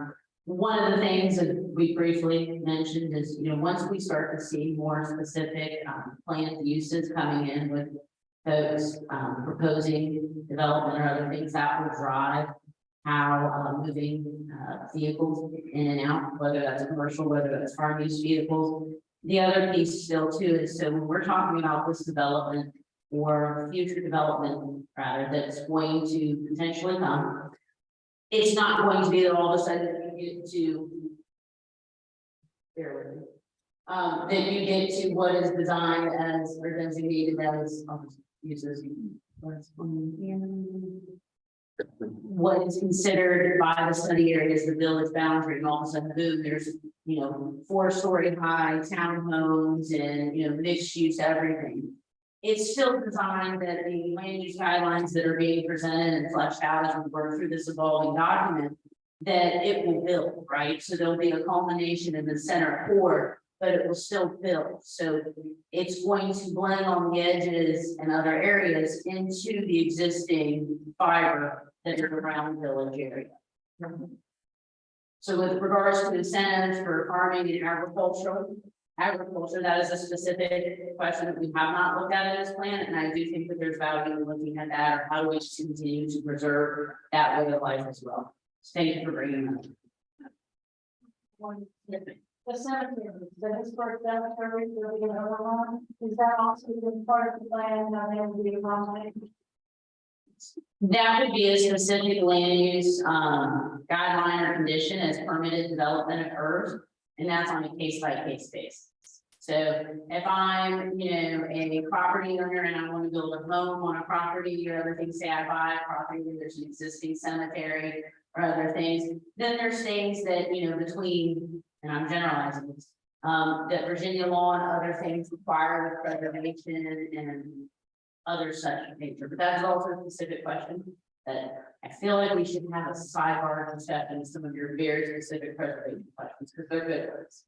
One of the things that we briefly mentioned is, once we start to see more specific planned uses coming in with folks proposing development or other things, that will drive how moving vehicles in and out, whether that's commercial, whether that's farm use vehicles. The other piece still too is, so when we're talking about this development or future development rather, that's going to potentially come, it's not going to be that all of a sudden you get to that you get to what is designed as or designated as uses what is considered by the study area as the village boundary, and all of a sudden, boom, there's 4-story high townhomes and mixed use everything. It's still designed that the land use guidelines that are being presented and fleshed out as we work through this evolving document, that it will build, right? So there'll be a culmination in the center core, but it will still build. So it's going to blend on the edges and other areas into the existing fiber that are around the village area. So with regards to incentives for farming and agriculture, that is a specific question that we have not looked at in this plan. And I do think that there's value in looking at that, or how do we continue to preserve that way of life as well. So thank you for bringing that. The cemetery, the historic cemetery, will be another one. Is that also been part of the plan? How they will be accommodated? That would be a specific land use guideline or condition as permitted development occurs, and that's on a case by case basis. So if I'm, a property owner and I want to build a home on a property or other things, say I buy a property where there's an existing cemetery or other things, then there's things that, between, and I'm generalizing this, that Virginia law and other things require with preservation and other such nature. But that's also a specific question that I feel like we should have a sidebar discussion with some of your very specific preservation questions, because they're good ones.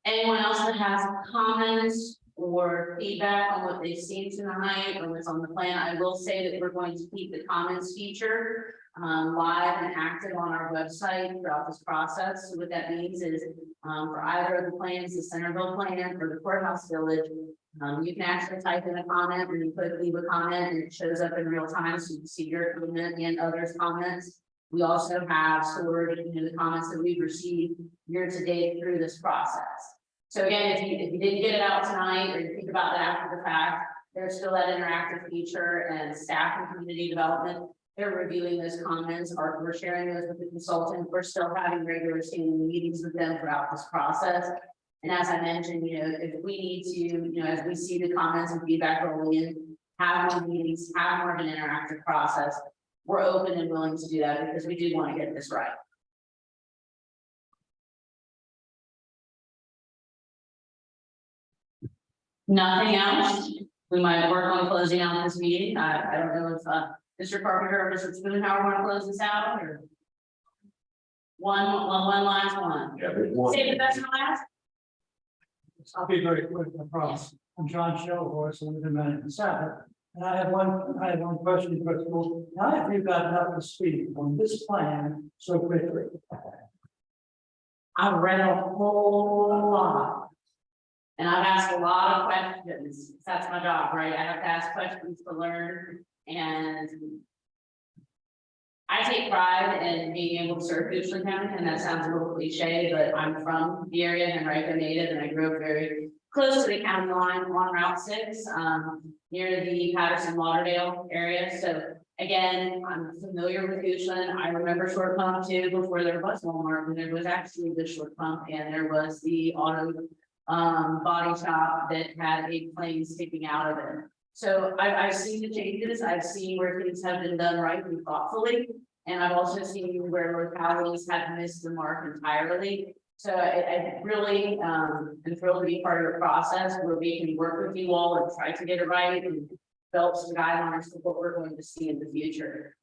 Anyone else that has comments or feedback on what they've seen tonight or what's on the plan. I will say that we're going to keep the comments feature live and active on our website throughout this process. So what that means is for either of the plans, the Centerville plan or the courthouse village, you can actually type in a comment and you put leave a comment and it shows up in real time. So you can see your comment and others' comments. We also have stored, the comments that we've received year to date through this process. So again, if you didn't get it out tonight or you think about it after the fact, there's still that interactive feature, and staff and community development, they're reviewing those comments, or we're sharing those with the consultant. We're still having regular standing meetings with them throughout this process. And as I mentioned, if we need to, as we see the comments and feedback rolling in, have more meetings, have more of an interactive process, we're open and willing to do that because we do want to get this right. Nothing else. We might work on closing out this meeting. I don't know if Mr. Carpenter or Mr. Spoonhour want to close this out, or one last one. Yeah, there's one. Save the best for last. I'll be very quick, I promise. I'm John Shellhorst, I live in Madison South. And I have one question, first of all. How have you gotten up to speed on this plan so quickly? I've read a whole lot. And I've asked a lot of questions. That's my job, right? I have to ask questions to learn. And I take pride in being able to serve Goochland County, and that sounds a little cliche, but I'm from the area and Henrico native, and I grew up very close to the county line on Route 6, near the Patterson Lauderdale area. So again, I'm familiar with Goochland. I remember Short Pump too, before there was Walmart, when there was actually the Short Pump and there was the auto body shop that had a plane sticking out of it. So I've seen the changes. I've seen where things have been done right and thoughtfully. And I've also seen where localities have missed the mark entirely. So I really am thrilled to be part of the process where we can work with you all and try to get it right and develop some guidelines for what we're going to see in the future.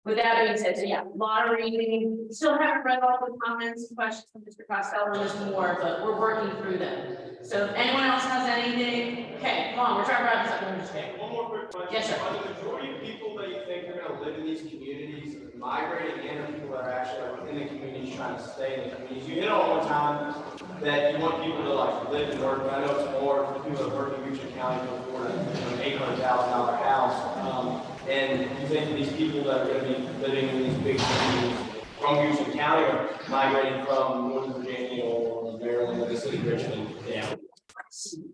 With that being said, so yeah, a lot of reading. Still haven't read all the comments and questions from Mr. Costello, and there's more, but we're working through them. So if anyone else has anything, okay, come on, we're trying to wrap this up. I'm just kidding. One more quick question. Yes, sir. Are the majority of people that you think are going to live in these communities migrating in, or people that are actually within the communities trying to stay in the communities? You hit on one time that you want people to like live and work. I know it's more for people that work in Goochland County can afford an $800,000 house. And you think these people that are going to be living in these big communities from Goochland County are migrating from Northern Virginia or Maryland or the city of Richmond? Yeah.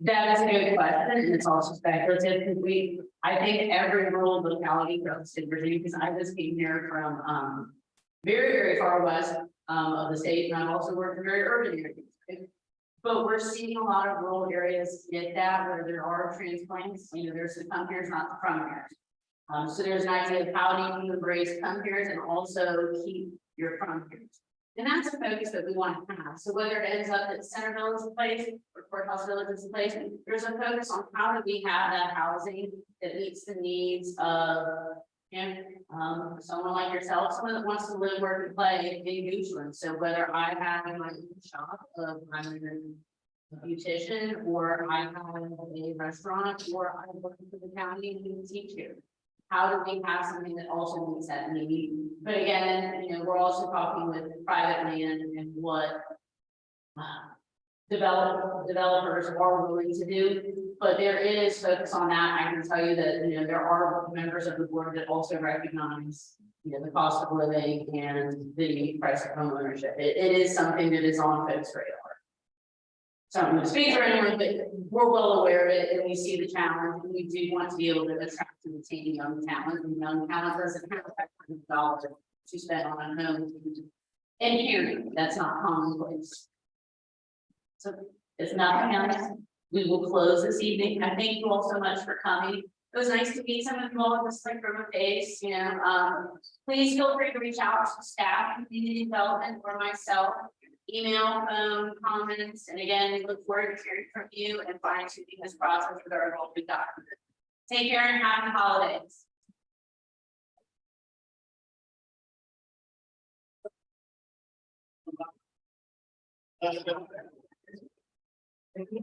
That is a good question, and it's also speculative because I think every rural locality throughout the state of Virginia, because I just came here from very, very far west of the state, and I've also worked in very urban areas. But we're seeing a lot of rural areas get that where there are transplants, there's the come here's not the from here's. So there's an idea of how do you embrace come here's and also keep your from here's. And that's a focus that we want to have. So whether it ends up that Centerville is a place or Courthouse Village is a place, there's a focus on how do we have that housing that meets the needs of someone like yourself, someone that wants to live, work, and play in Goochland. So whether I have my own shop of I'm a beautician, or I have a restaurant, or I work for the county and teach here. How do we have something that also meets that need? But again, we're also talking with private land and what developers are willing to do. But there is focus on that. I can tell you that there are members of the board that also recognize the cost of living and the price of home ownership. It is something that is on folks' radar. So I'm going to speak for anyone, but we're well aware of it and we see the challenge, and we do want to be able to attract and retain young talent, and young talent doesn't have that kind of dollars to spend on a home. And here, that's not commonplace. So if nothing else, we will close this evening. I thank you all so much for coming. It was nice to meet some of you all just like from a face, please feel free to reach out to staff, community development, or myself. Email, phone, comments, and again, we look forward to hearing from you and fine-tuning this process with our evolving document. Take care and happy holidays. Thank you.